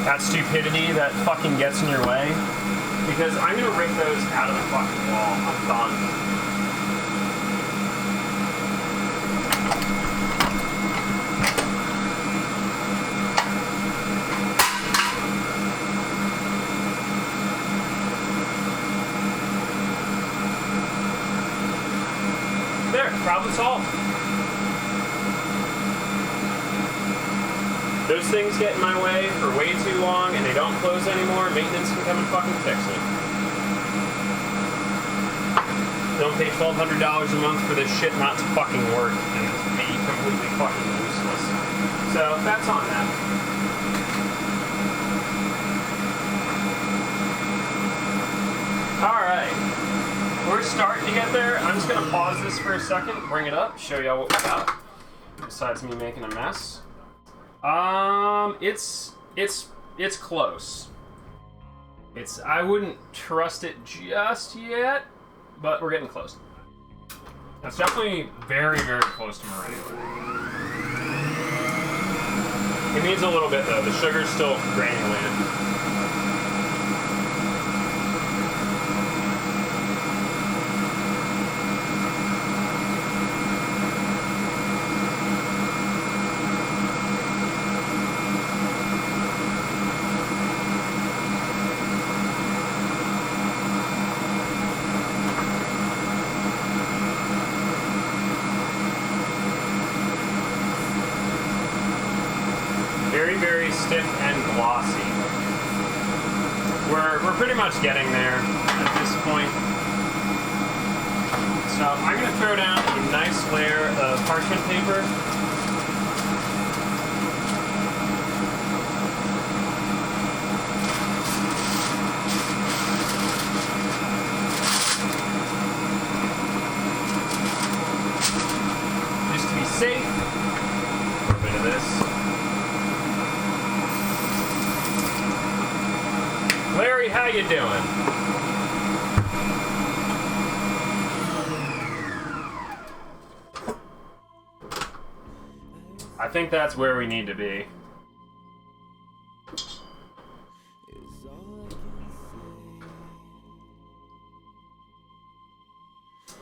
That stupidity that fucking gets in your way? Because I'm gonna rip those out of the fucking wall. I'm done. There, problem solved. Those things get in my way for way too long and they don't close anymore. Maintenance can come and fucking fix it. Don't pay $1,200 a month for this shit not to fucking work and be completely fucking useless. So that's on that. Alright. We're starting to get there. I'm just gonna pause this for a second, bring it up, show y'all what we got. Besides me making a mess. It's close. I wouldn't trust it just yet, but we're getting close. That's definitely very, very close to meringue. It needs a little bit though. The sugar's still granulated. Very, very stiff and glossy. We're pretty much getting there at this point. So I'm going to throw down a nice layer of parchment paper. Just to be safe. A little bit of this. Larry, how you doing? I think that's where we need to be.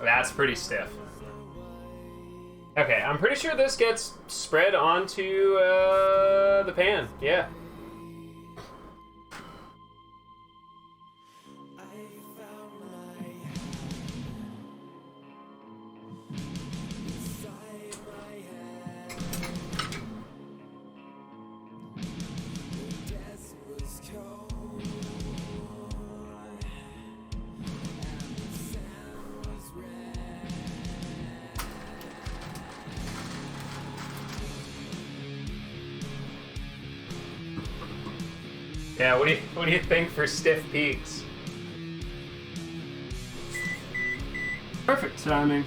That's pretty stiff. Okay, I'm pretty sure this gets spread onto the pan. Yeah. Yeah, what do you think for stiff peaks? Perfect timing.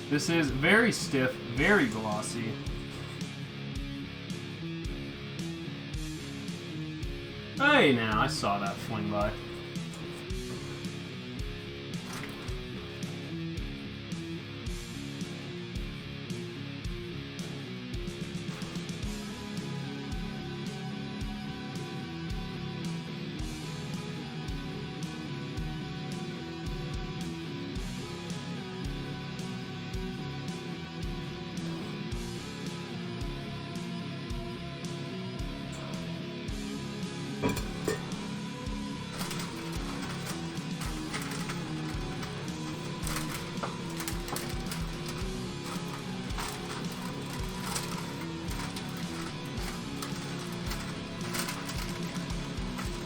This is very stiff, very glossy. Hey now, I saw that fling by.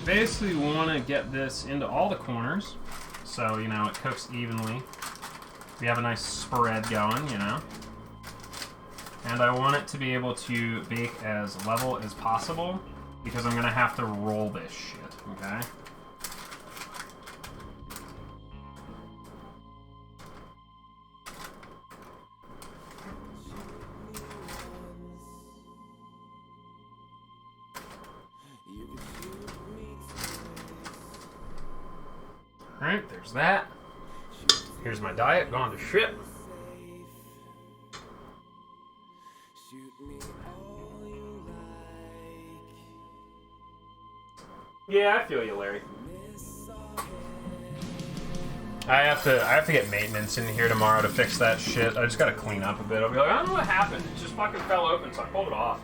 Basically want to get this into all the corners so, you know, it cooks evenly. We have a nice spread going, you know. And I want it to be able to bake as level as possible because I'm going to have to roll this shit, okay? Alright, there's that. Here's my diet gone to shit. Yeah, I feel you, Larry. I have to get maintenance in here tomorrow to fix that shit. I just gotta clean up a bit. I'll be like, I don't know what happened. It just fucking fell open, so I pulled it off.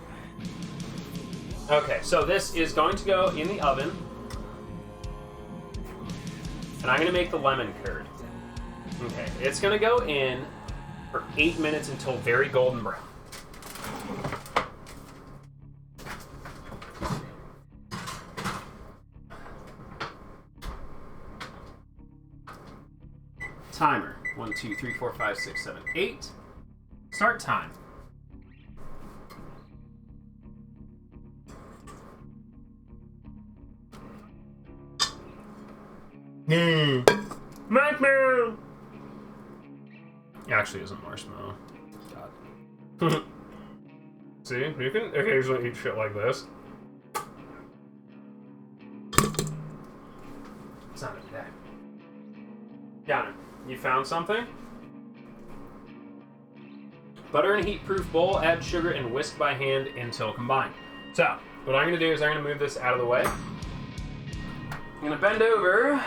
Okay, so this is going to go in the oven. And I'm going to make the lemon curd. Okay, it's going to go in for 8 minutes until very golden brown. Timer. 1, 2, 3, 4, 5, 6, 7, 8. Start time. Marshmallow! It actually isn't marshmallow. God. See, you can occasionally eat shit like this. It's not every day. Got it. You found something? Butter in a heat-proof bowl, add sugar, and whisk by hand until combined. So, what I'm going to do is I'm going to move this out of the way. I'm going to bend over.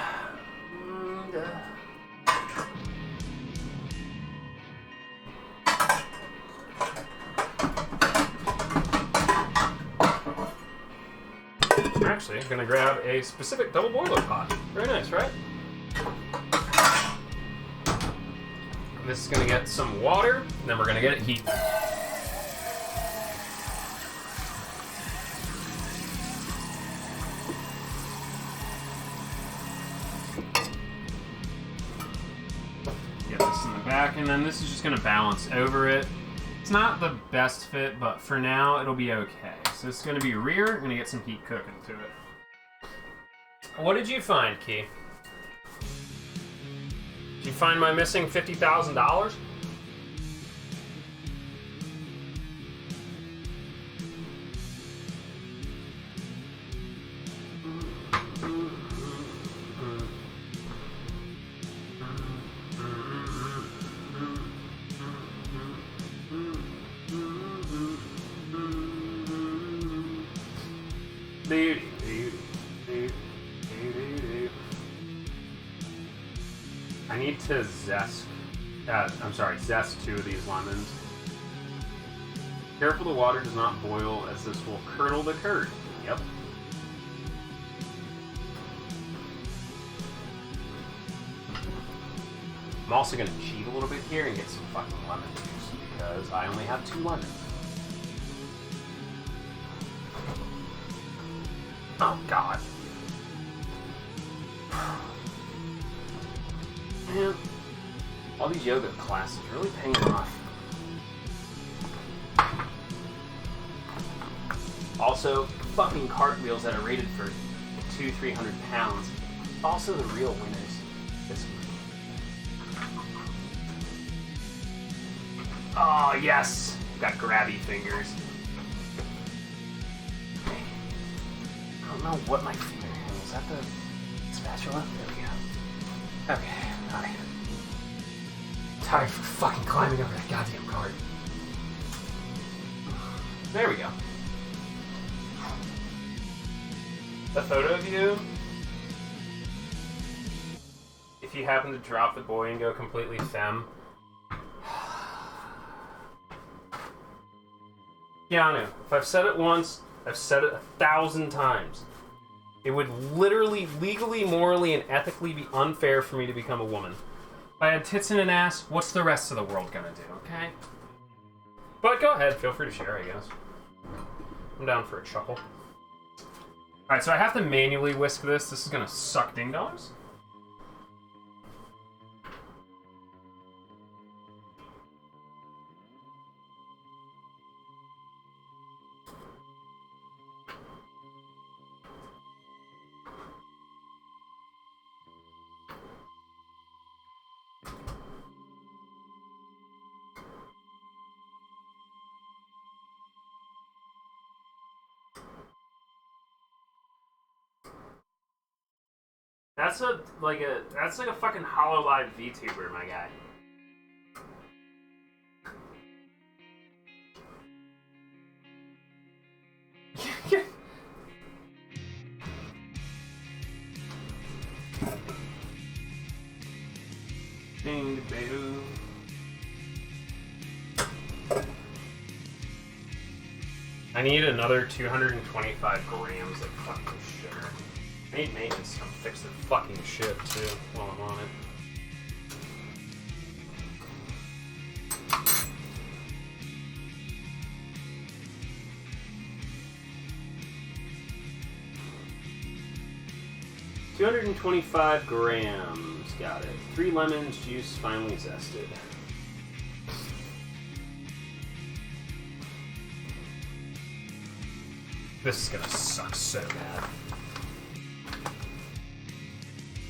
Actually, I'm going to grab a specific double boiler pot. Very nice, right? This is going to get some water, and then we're going to get it heat. Get this in the back, and then this is just going to balance over it. It's not the best fit, but for now, it'll be okay. So this is going to be rear. I'm going to get some heat cooking to it. What did you find, Key? Did you find my missing $50,000? I need to zest 2 of these lemons. Careful the water does not boil, as this will curdle the curd. Yep. I'm also going to cheat a little bit here and get some fucking lemon juice, because I only have 2 lemons. Oh, God. Man, all these yoga classes are really paying off. Also, fucking cartwheels that are rated for 200-300 pounds. Also the real winners this week. Oh, yes! Got grabby fingers. I don't know what my finger is. Is that the spatula? There we go. Okay, alright. Tired for fucking climbing over that goddamn cart. There we go. The photo of you, if you happen to drop the boy and go completely femme. Keanu, if I've said it once, I've said it 1,000 times. It would literally, legally, morally, and ethically be unfair for me to become a woman. If I had tits and an ass, what's the rest of the world gonna do, okay? But go ahead, feel free to share, I guess. I'm down for a chuckle. Alright, so I have to manually whisk this. This is gonna suck ding-dongs. That's like a fucking HoloLive VTuber, my guy. Ding boo. I need another 225 grams of fucking sugar. I need maintenance to come fix the fucking shit, too, while I'm on it. $225 grams. Got it. 3 lemons, juice finely zested. This is gonna suck so bad.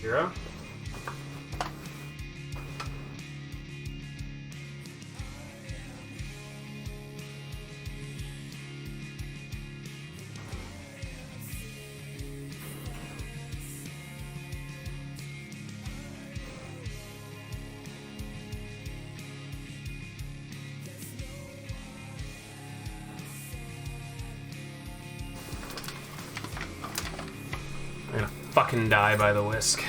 0. fucking die by the whisk.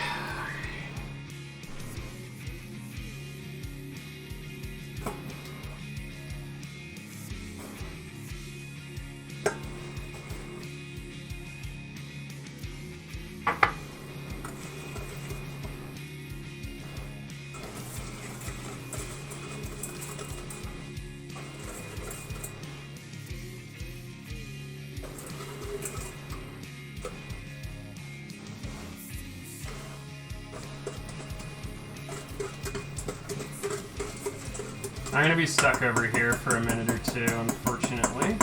I'm gonna be stuck over here for a minute or two, unfortunately.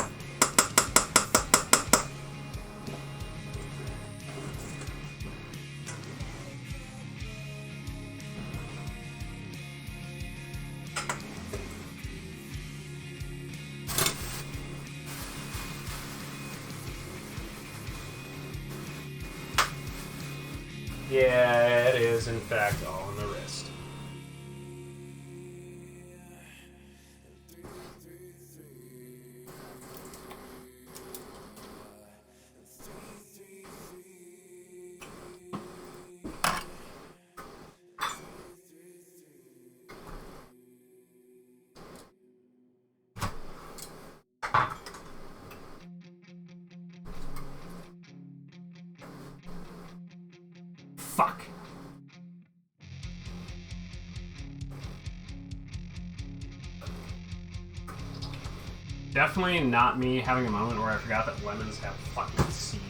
Yeah, it is in fact all on the wrist. Fuck. Definitely not me having a moment where I forgot that lemons have fucking seeds.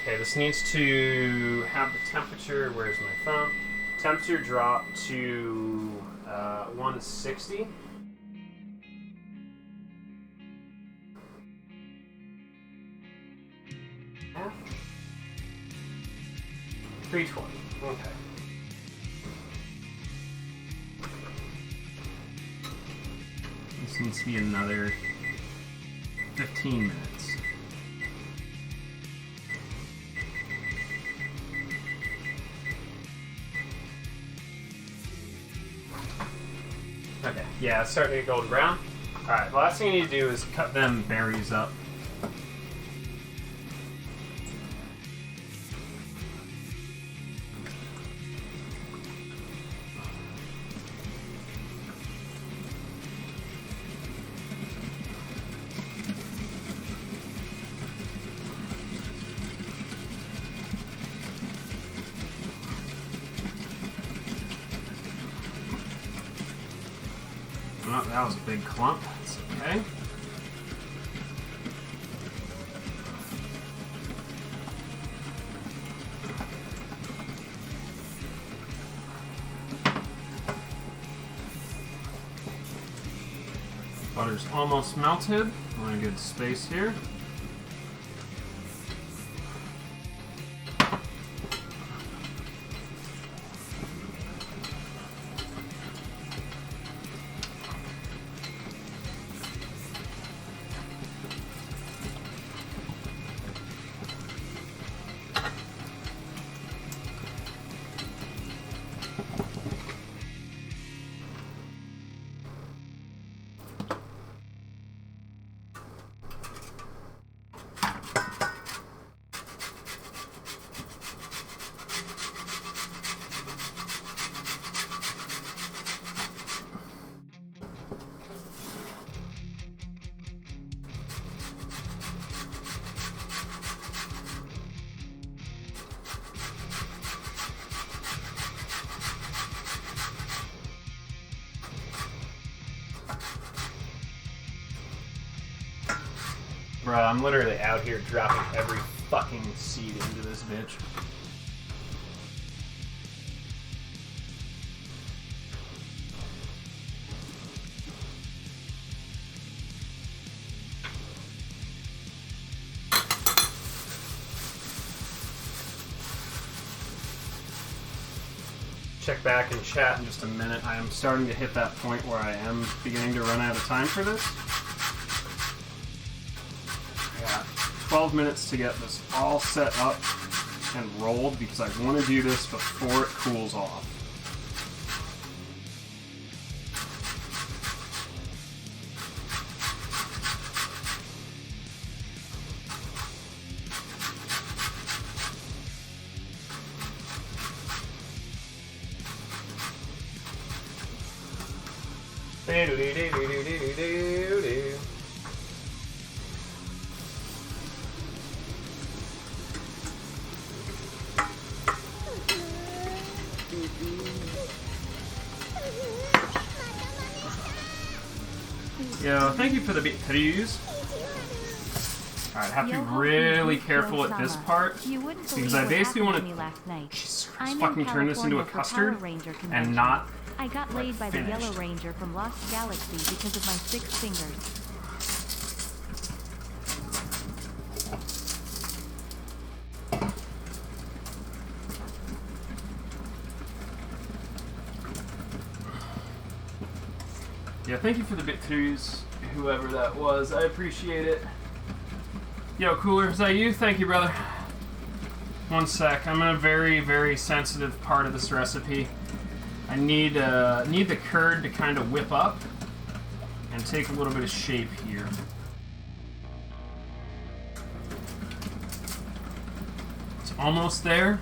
Okay, this needs to have the temperature, where's my phone? Temperature drop to 160. Half? 320, okay. This needs to be another 15 minutes. Okay, yeah, it's starting to get golden brown. Alright, the last thing you need to do is cut them berries up. Oh, that was a big clump. That's okay. Butter's almost melted. We're in a good space here. Bruh, I'm literally out here dropping every fucking seed into this bitch. check back and chat in just a minute. I am starting to hit that point where I am beginning to run out of time for this. I got 12 minutes to get this all set up and rolled because I want to do this before it cools off. Yo, thank you for the beat. Alright, I have to be really careful at this part because I basically want to Jesus Christ, fucking turn this into a custard and not I got laid by the Yellow Ranger from Lost Galaxy because of my 6 fingers. Yeah, thank you for the bit twos, whoever that was. I appreciate it. Yo, Cooler, is that you? Thank you, brother. One sec. I'm in a very, very sensitive part of this recipe. I need the curd to kind of whip up and take a little bit of shape here. It's almost there.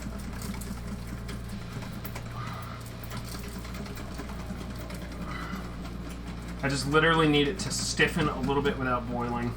I just literally need it to stiffen a little bit without boiling.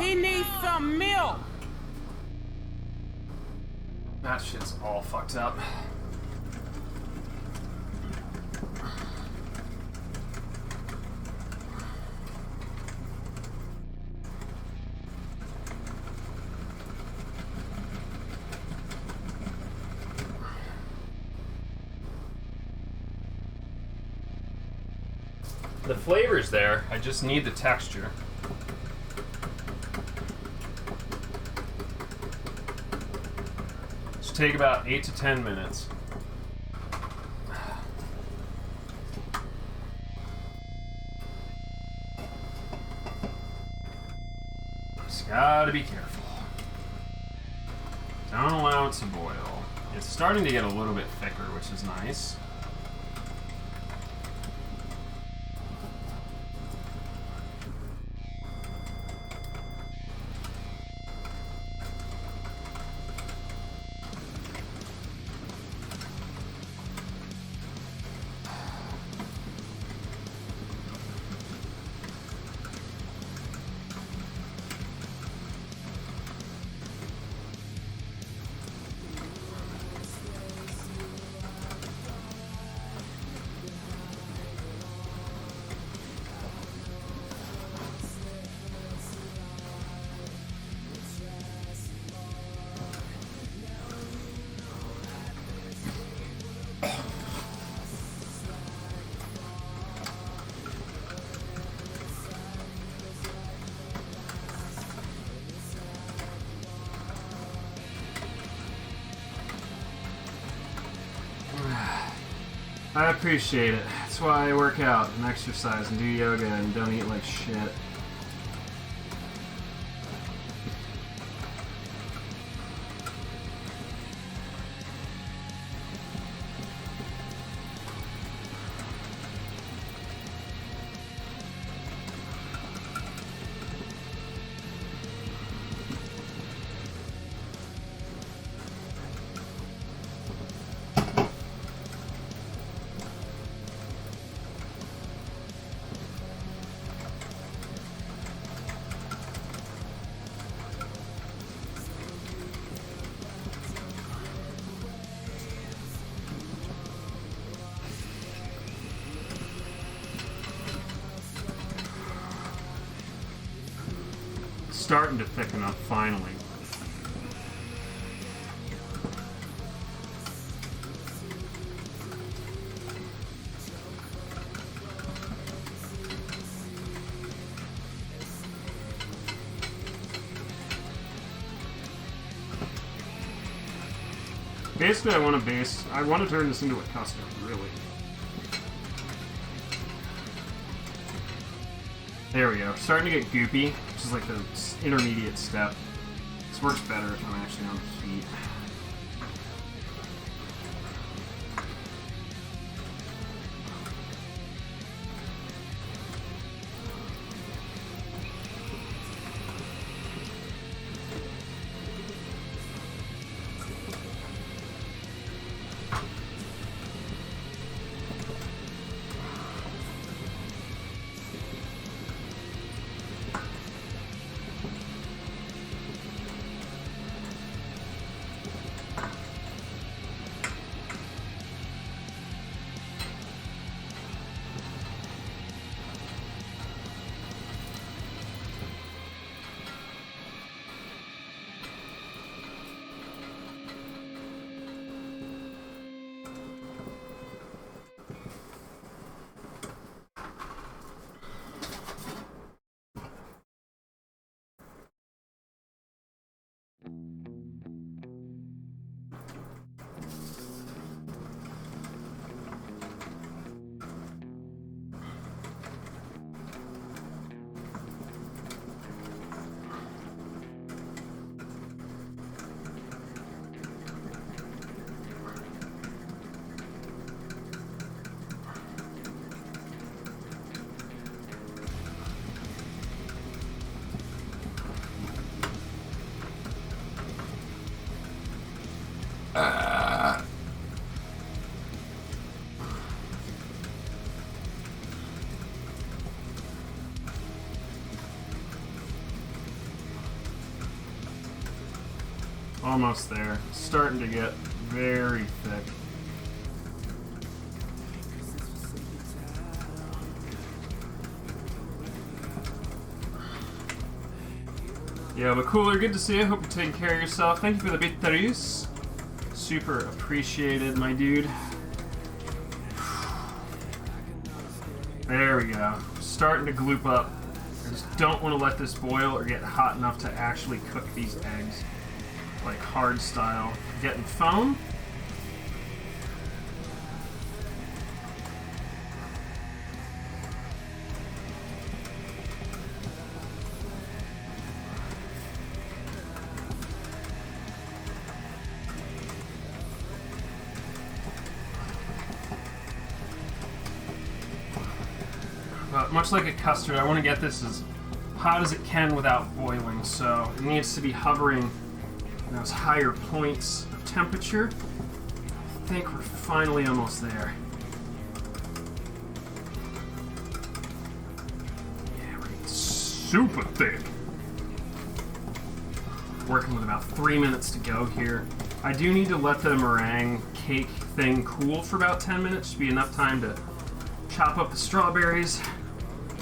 He needs some milk. That shit's all fucked up. The flavor's there, I just need the texture. Take about 8 to 10 minutes. Just gotta be careful. Don't allow it to boil. It's starting to get a little bit thicker, which is nice. I appreciate it. That's why I work out and exercise and do yoga and don't eat like shit. starting to thicken up finally. Basically, I want to turn this into a custard, really. There we go. Starting to get goopy, which is like the intermediate step. This works better if I'm actually on the feet. Almost there. It's starting to get very thick. Yeah, but cooler, good to see you. Hope you're taking care of yourself. Thank you for the bitteries. Super appreciated, my dude. There we go. Starting to gloop up. I just don't want to let this boil or get hot enough to actually cook these eggs. Like hard style. Getting foam. But much like a custard, I want to get this as hot as it can without boiling, so it needs to be hovering in those higher points of temperature. I think we're finally almost there. Yeah, we're getting super thick. Working with about 3 minutes to go here. I do need to let the meringue cake thing cool for about 10 minutes to be enough time to chop up the strawberries,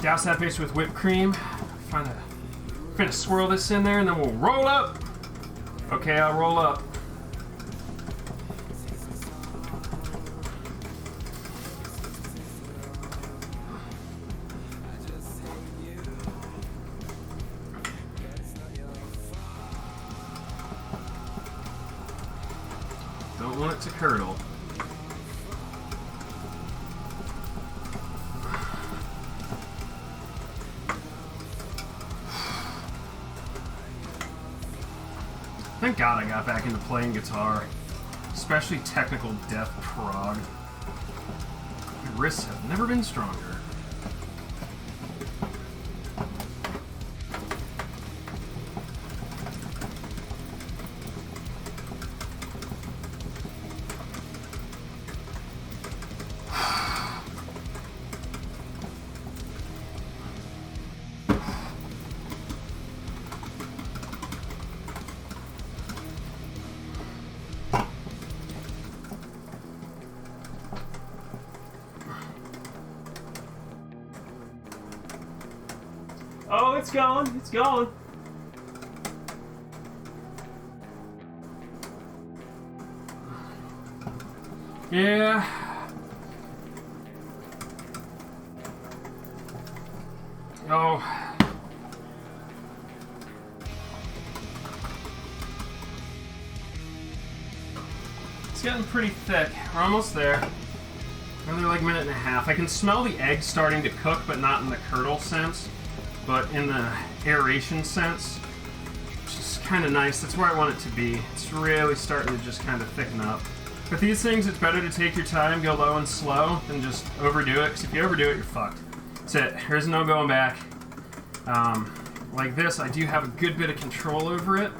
douse that bitch with whipped cream, gonna swirl this in there, and then we'll roll up. Okay, I'll roll up. Don't want it to curdle. Thank God I got back into playing guitar, especially technical death prog. My wrists have never been stronger. Oh, it's going. It's going. Yeah. Oh. It's getting pretty thick. We're almost there. Another like minute and a half. I can smell the egg starting to cook, but not in the curdle sense, but in the aeration sense, which is kind of nice. That's where I want it to be. It's really starting to just kind of thicken up. With these things, it's better to take your time, go low and slow, than just overdo it, because if you overdo it, you're fucked. That's it. There's no going back. Like this, I do have a good bit of control over it.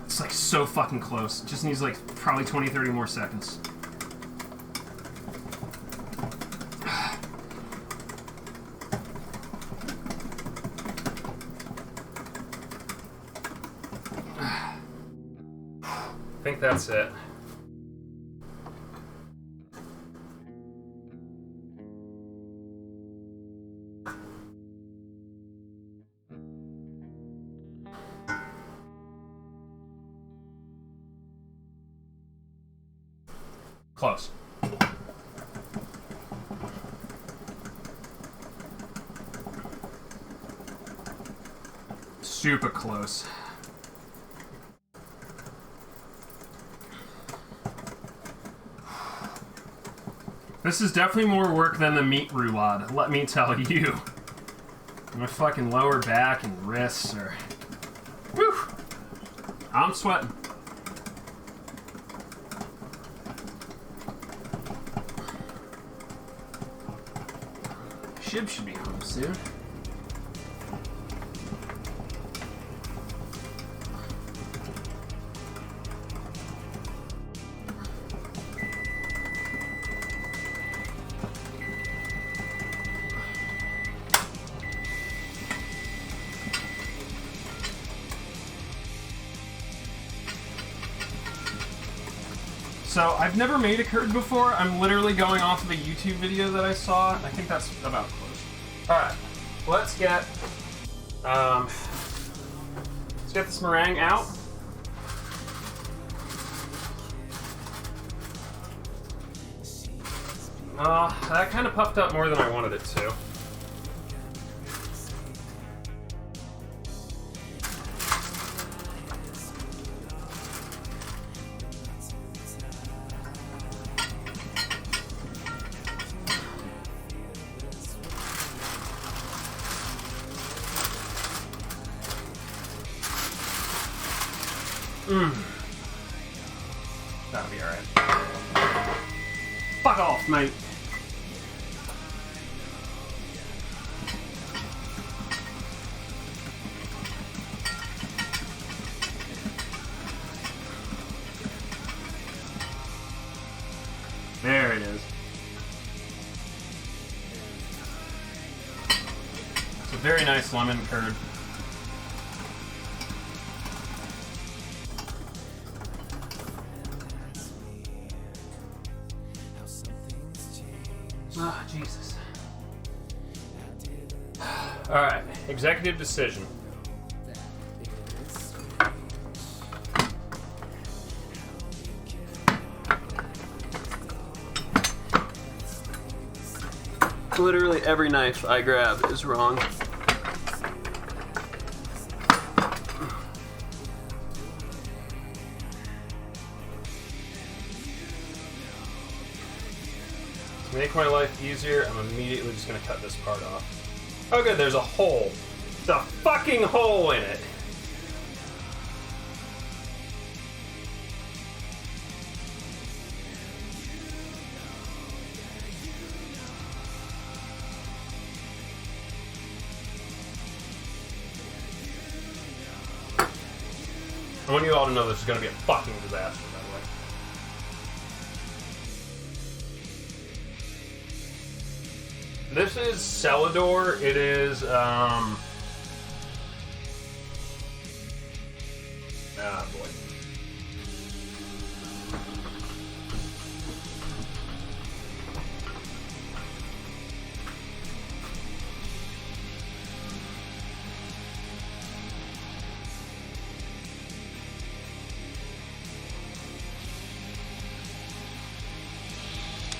It's like so fucking close. It just needs like probably 20-30 more seconds. I think that's it. Close. Super close. This is definitely more work than the meat roulade, let me tell you. My fucking lower back and wrists are... Whew! I'm sweating. Shib should be home soon. So, I've never made a curd before. I'm literally going off of a YouTube video that I saw. I think that's about close. Alright, let's get this meringue out. That kind of puffed up more than I wanted it to. That'll be alright. Fuck off, mate. There it is. It's a very nice lemon curd. Ah, Jesus. Alright, executive decision. Literally every knife I grab is wrong. To make my life easier, I'm immediately just gonna cut this part off. Oh good, there's a hole. There's a fucking hole in it. I want you all to know this is going to be a fucking disaster, by the way. This is Celador. It is, ah, boy.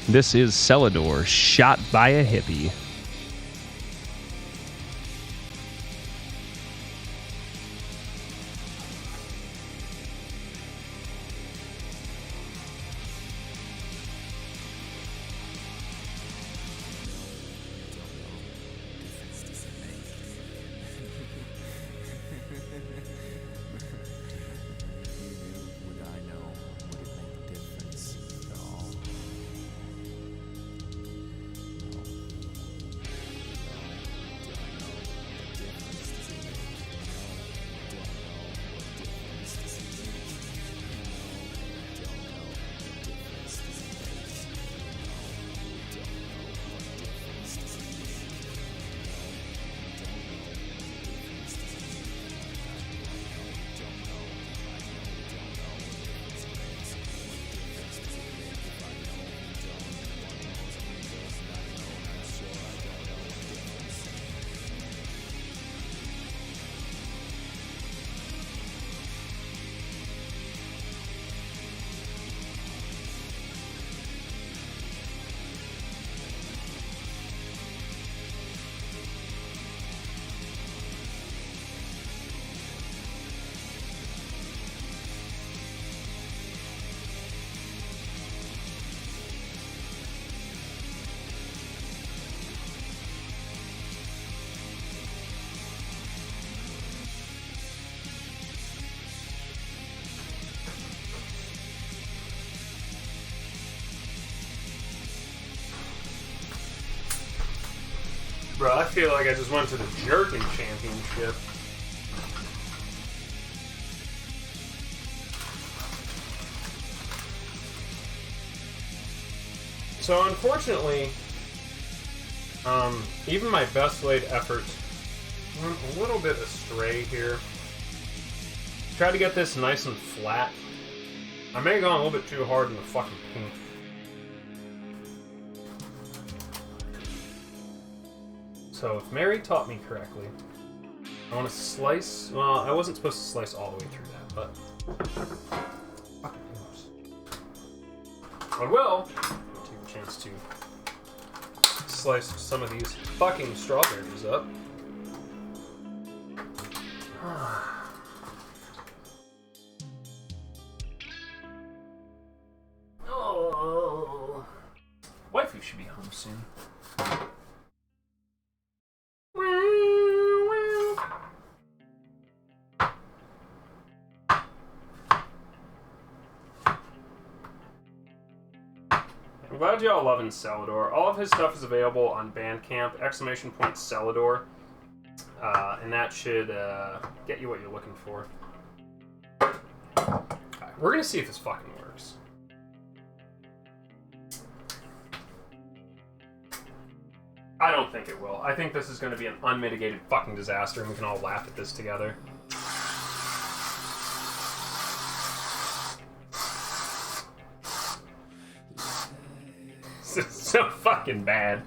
This is Celador, shot by a hippie. Bro, I feel like I just went to the jerking championship. So unfortunately, even my best laid efforts went a little bit astray here. Tried to get this nice and flat. I may have gone a little bit too hard in the fucking paint. So if Mary taught me correctly, I want to slice. Well, I wasn't supposed to slice all the way through that, but fucking who knows. I will take a chance to slice some of these fucking strawberries up. Oh, wifey should be home soon. I'm glad y'all loving Celador. All of his stuff is available on Bandcamp, !Celador. And that should get you what you're looking for. Alright, we're gonna see if this fucking works. I don't think it will. I think this is gonna be an unmitigated fucking disaster and we can all laugh at this together. This is so fucking bad.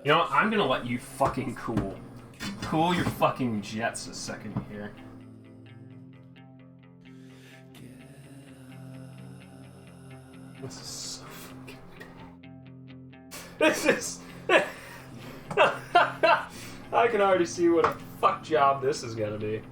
You know what? I'm gonna let you fucking cool your fucking jets a second here. This is so fucking... This is... I can already see what a fuck job this is gonna be.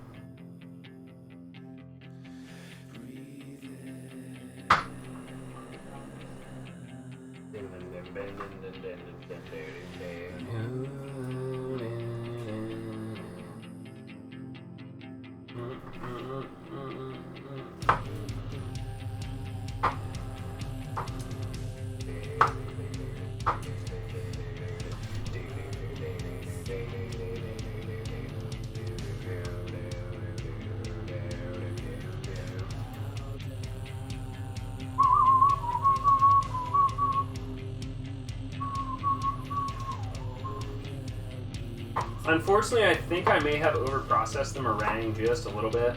Unfortunately, I think I may have overprocessed the meringue just a little bit.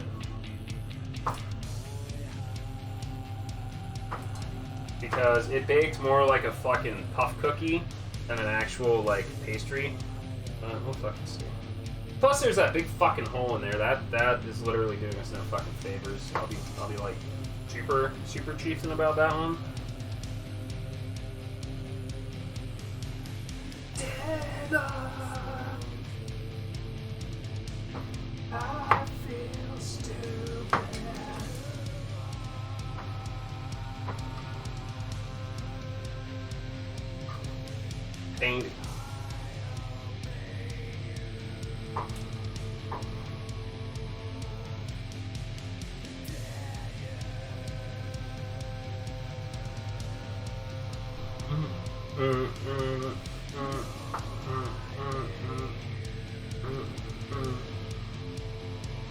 Because it baked more like a fucking puff cookie than an actual, like, pastry. We'll fucking see. Plus, there's that big fucking hole in there. That is literally doing us no fucking favors. I'll be like super chieftain about that one. I feel stupid. Dang.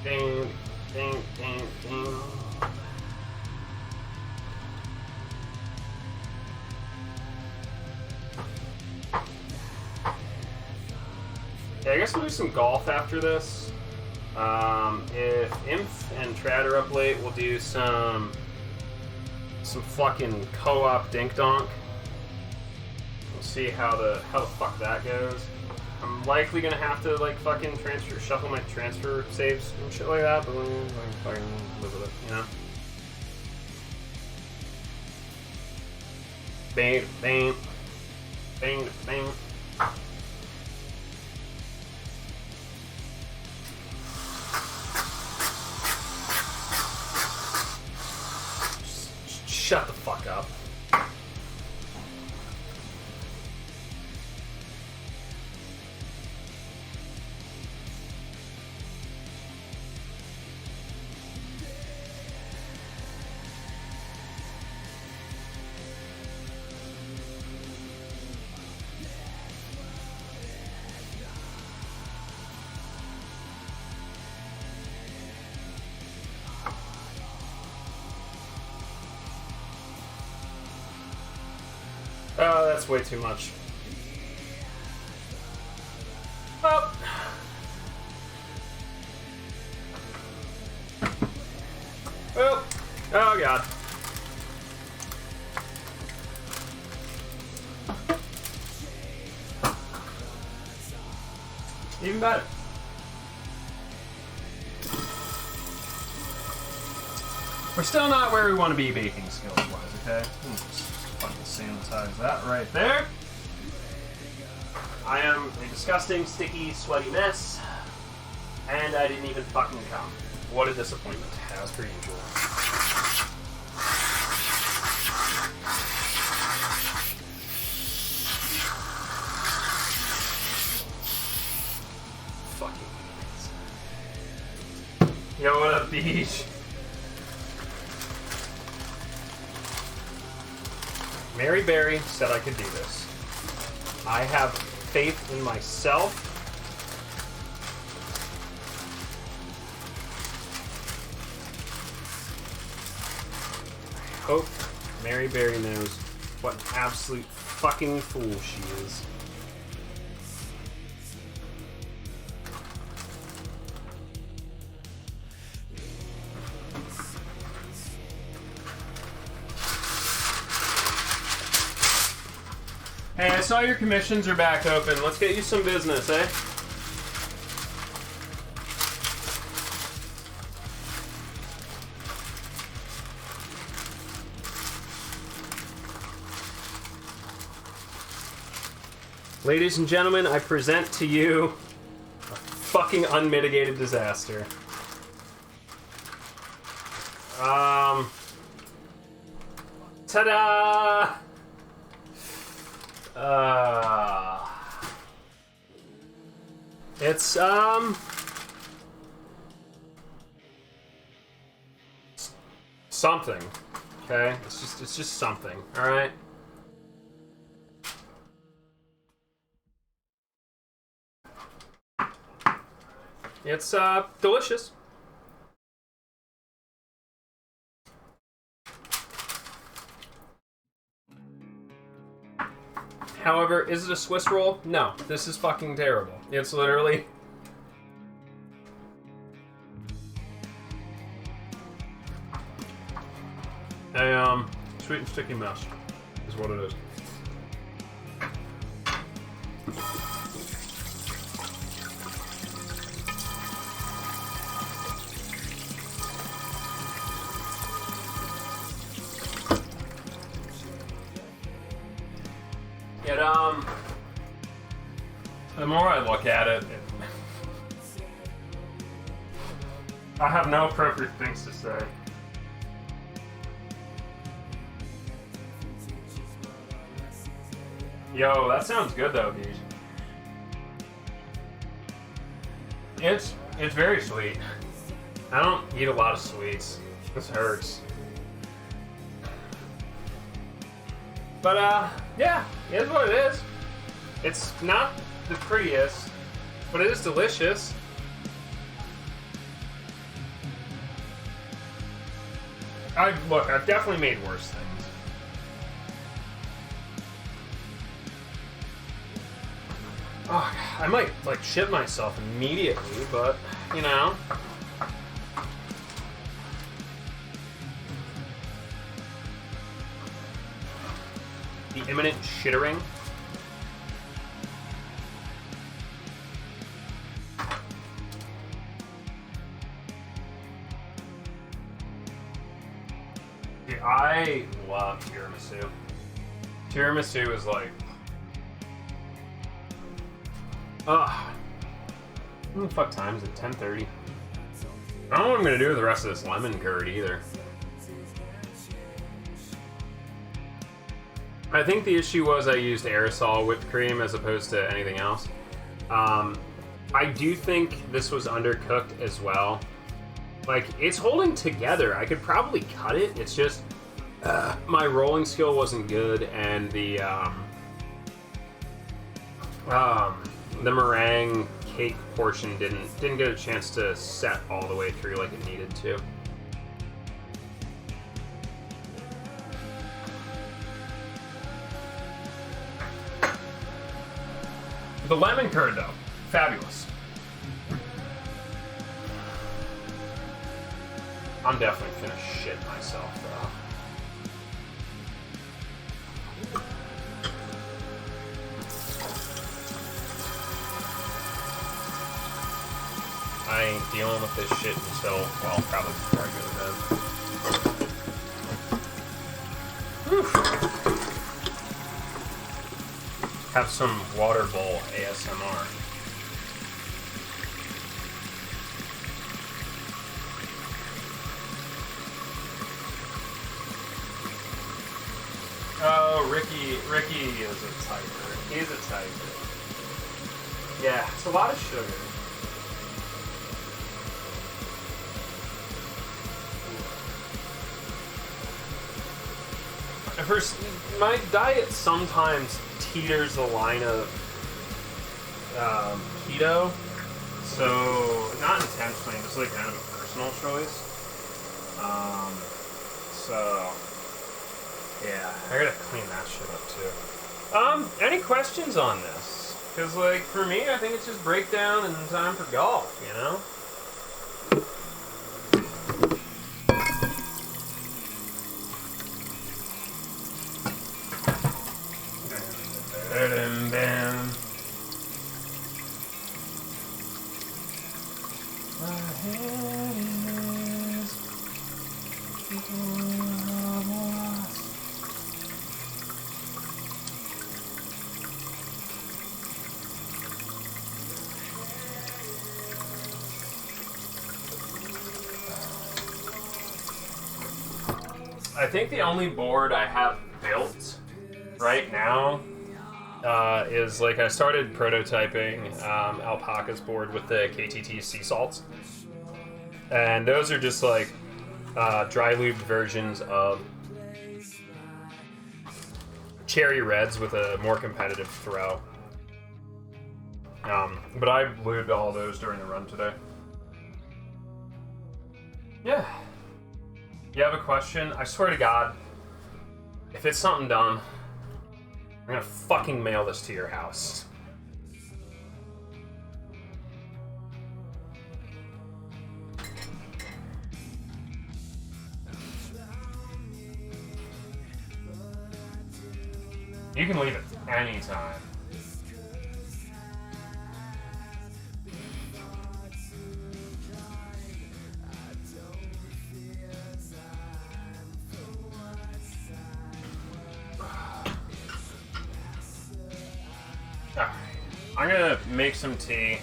Ding, ding, ding, ding. Yeah, I guess we'll do some golf after this. If Inf and Trad are up late, we'll do some fucking co-op dink donk. We'll see how the fuck that goes. I'm likely gonna have to like fucking shuffle my transfer saves and shit like that, but we'll fucking live with it, you know? Bang, bang, bang, bang. Shut the fuck up. Oh, that's way too much. Oh. Oh. Oh, God. Even better. We're still not where we want to be baking skills-wise, okay? Fucking sanitize that right there. I am a disgusting, sticky, sweaty mess, and I didn't even fucking come. What a disappointment, as per usual. Fucking idiots. Yo, what up, Beach? Mary Berry said I could do this. I have faith in myself. I hope Mary Berry knows what an absolute fucking fool she is. Hey, I saw your commissions are back open. Let's get you some business, eh? Ladies and gentlemen, I present to you a fucking unmitigated disaster. Ta-da! It's something. Okay? It's just something, alright? It's delicious. However, is it a Swiss roll? No, this is fucking terrible. It's literally... a, sweet and sticky mess is what it is. The more I look at it, I have no appropriate things to say. Yo, that sounds good though, Beej. It's very sweet. I don't eat a lot of sweets. This hurts. But yeah, it is what it is. It's not the prettiest, but it is delicious. I've definitely made worse things. Oh, I might like shit myself immediately, but you know. The imminent shittering. Dude, I love tiramisu. Tiramisu is like, ugh. What the fuck time is it? 10:30. I don't know what I'm gonna do with the rest of this lemon curd either. I think the issue was I used aerosol whipped cream as opposed to anything else. I do think this was undercooked as well. Like, it's holding together. I could probably cut it. It's just my rolling skill wasn't good, and the meringue cake portion didn't get a chance to set all the way through like it needed to. The lemon curd, though, fabulous. I'm definitely gonna shit myself, though. I ain't dealing with this shit until, well, probably before I go to bed. Whew. Have some water bowl ASMR. Oh, Ricky is a typer. He's a typer. Yeah, it's a lot of sugar. First, my diet sometimes teeters the line of keto, so not intentionally, just like kind of a personal choice. So yeah, I gotta clean that shit up too. Any questions on this? Because like for me, I think it's just breakdown and time for golf, you know. Bam. I think the only board I have built right now is like I started prototyping Alpaca's board with the KTT sea salts, and those are just like dry lubed versions of cherry reds with a more competitive throw. But I lubed all those during the run today. Yeah. You have a question? I swear to God, if it's something dumb, I'm gonna fucking mail this to your house. You can leave it anytime. Alright. I'm gonna make some tea.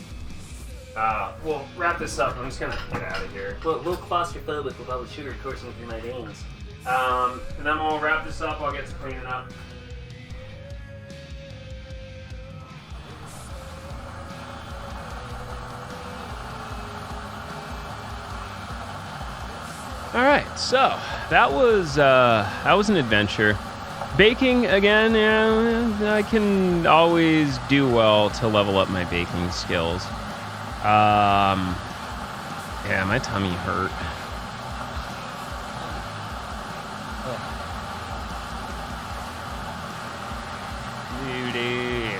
We'll wrap this up. I'm just gonna get out of here. Well, a little claustrophobic with all the sugar coursing through my veins. And then we'll wrap this up. I'll get to cleaning up. All right, so that was an adventure. Baking again, yeah, I can always do well to level up my baking skills. Yeah, my tummy hurt. Dude.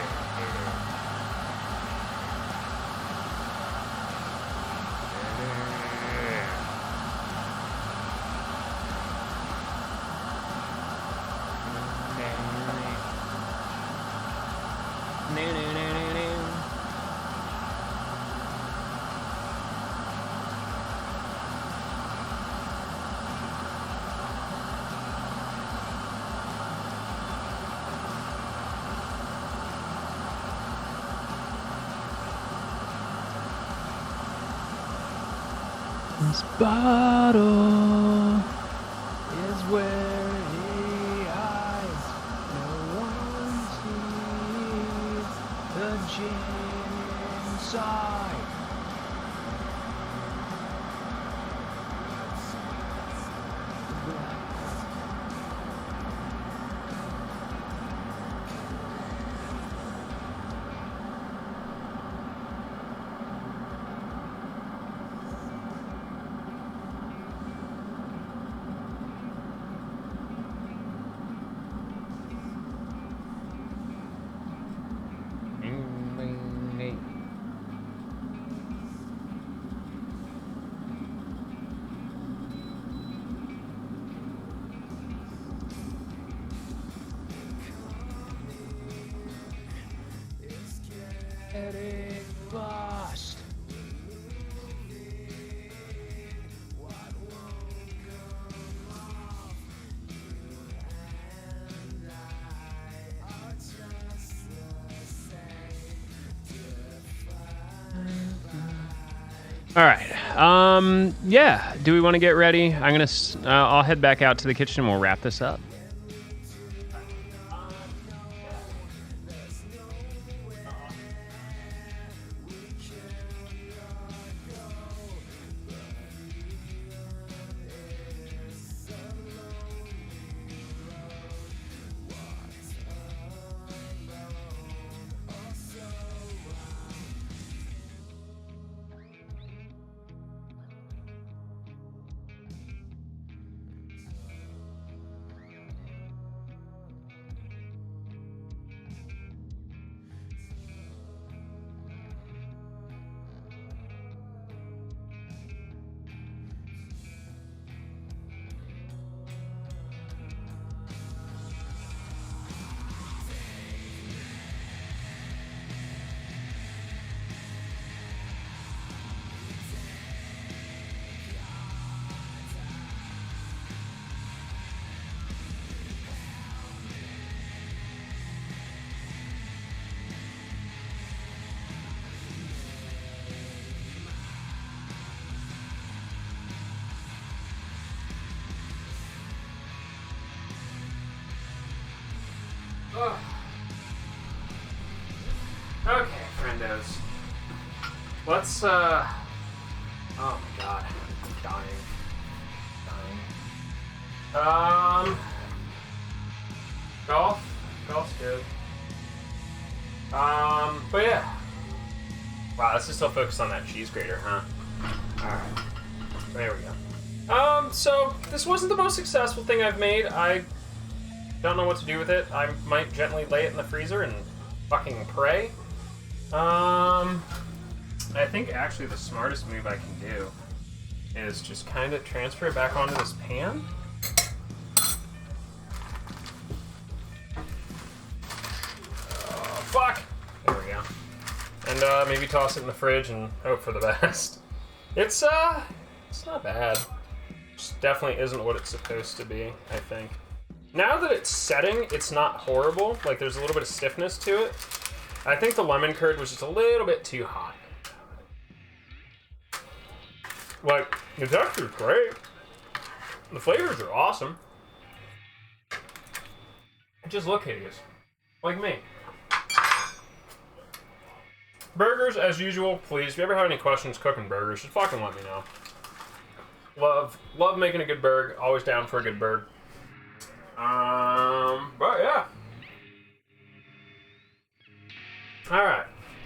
This bottle is where he hides. No one sees the gin inside. Bust. All right. Yeah. Do we want to get ready? I'll head back out to the kitchen and we'll wrap this up. Okay, friendos. Let's, oh my god. I'm dying. Golf's good. But yeah. Wow, this is still focused on that cheese grater, huh? Alright. There we go. So, this wasn't the most successful thing I've made. I don't know what to do with it. I might gently lay it in the freezer and fucking pray. I think actually the smartest move I can do is just kind of transfer it back onto this pan. Oh, fuck! There we go. And maybe toss it in the fridge and hope for the best. It's not bad. Just definitely isn't what it's supposed to be, I think. Now that it's setting, it's not horrible. Like, there's a little bit of stiffness to it. I think the lemon curd was just a little bit too hot. Like, the texture's great. The flavors are awesome. It just look hideous. Like me. Burgers, as usual, please. If you ever have any questions cooking burgers, just fucking let me know. Love making a good burger. Always down for a good burger. But yeah. Alright.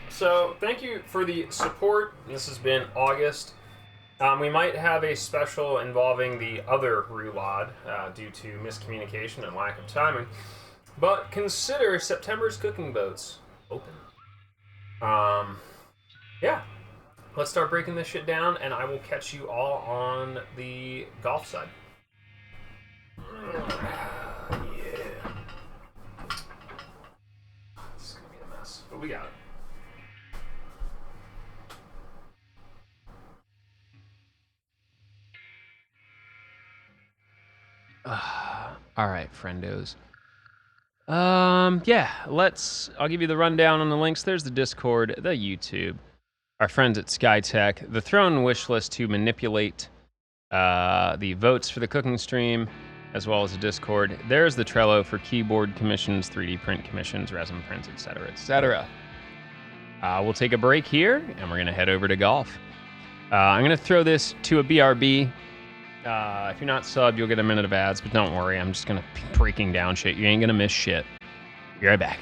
So, thank you for the support. This has been August. We might have a special involving the other Roulade due to miscommunication and lack of timing. But consider September's cooking boats open. Yeah. Let's start breaking this shit down, and I will catch you all on the golf side. Yeah. This is gonna be a mess, but we got it. All right, friendos. Yeah, I'll give you the rundown on the links. There's the Discord, the YouTube, our friends at SkyTech, the Throne wish list to manipulate the votes for the cooking stream, as well as the Discord. There's the Trello for keyboard commissions, 3D print commissions, resin prints, etc., etc. We'll take a break here, and we're going to head over to golf. I'm going to throw this to a BRB. If you're not subbed, you'll get a minute of ads, but don't worry, I'm just going to be breaking down shit. You ain't going to miss shit. Be right back.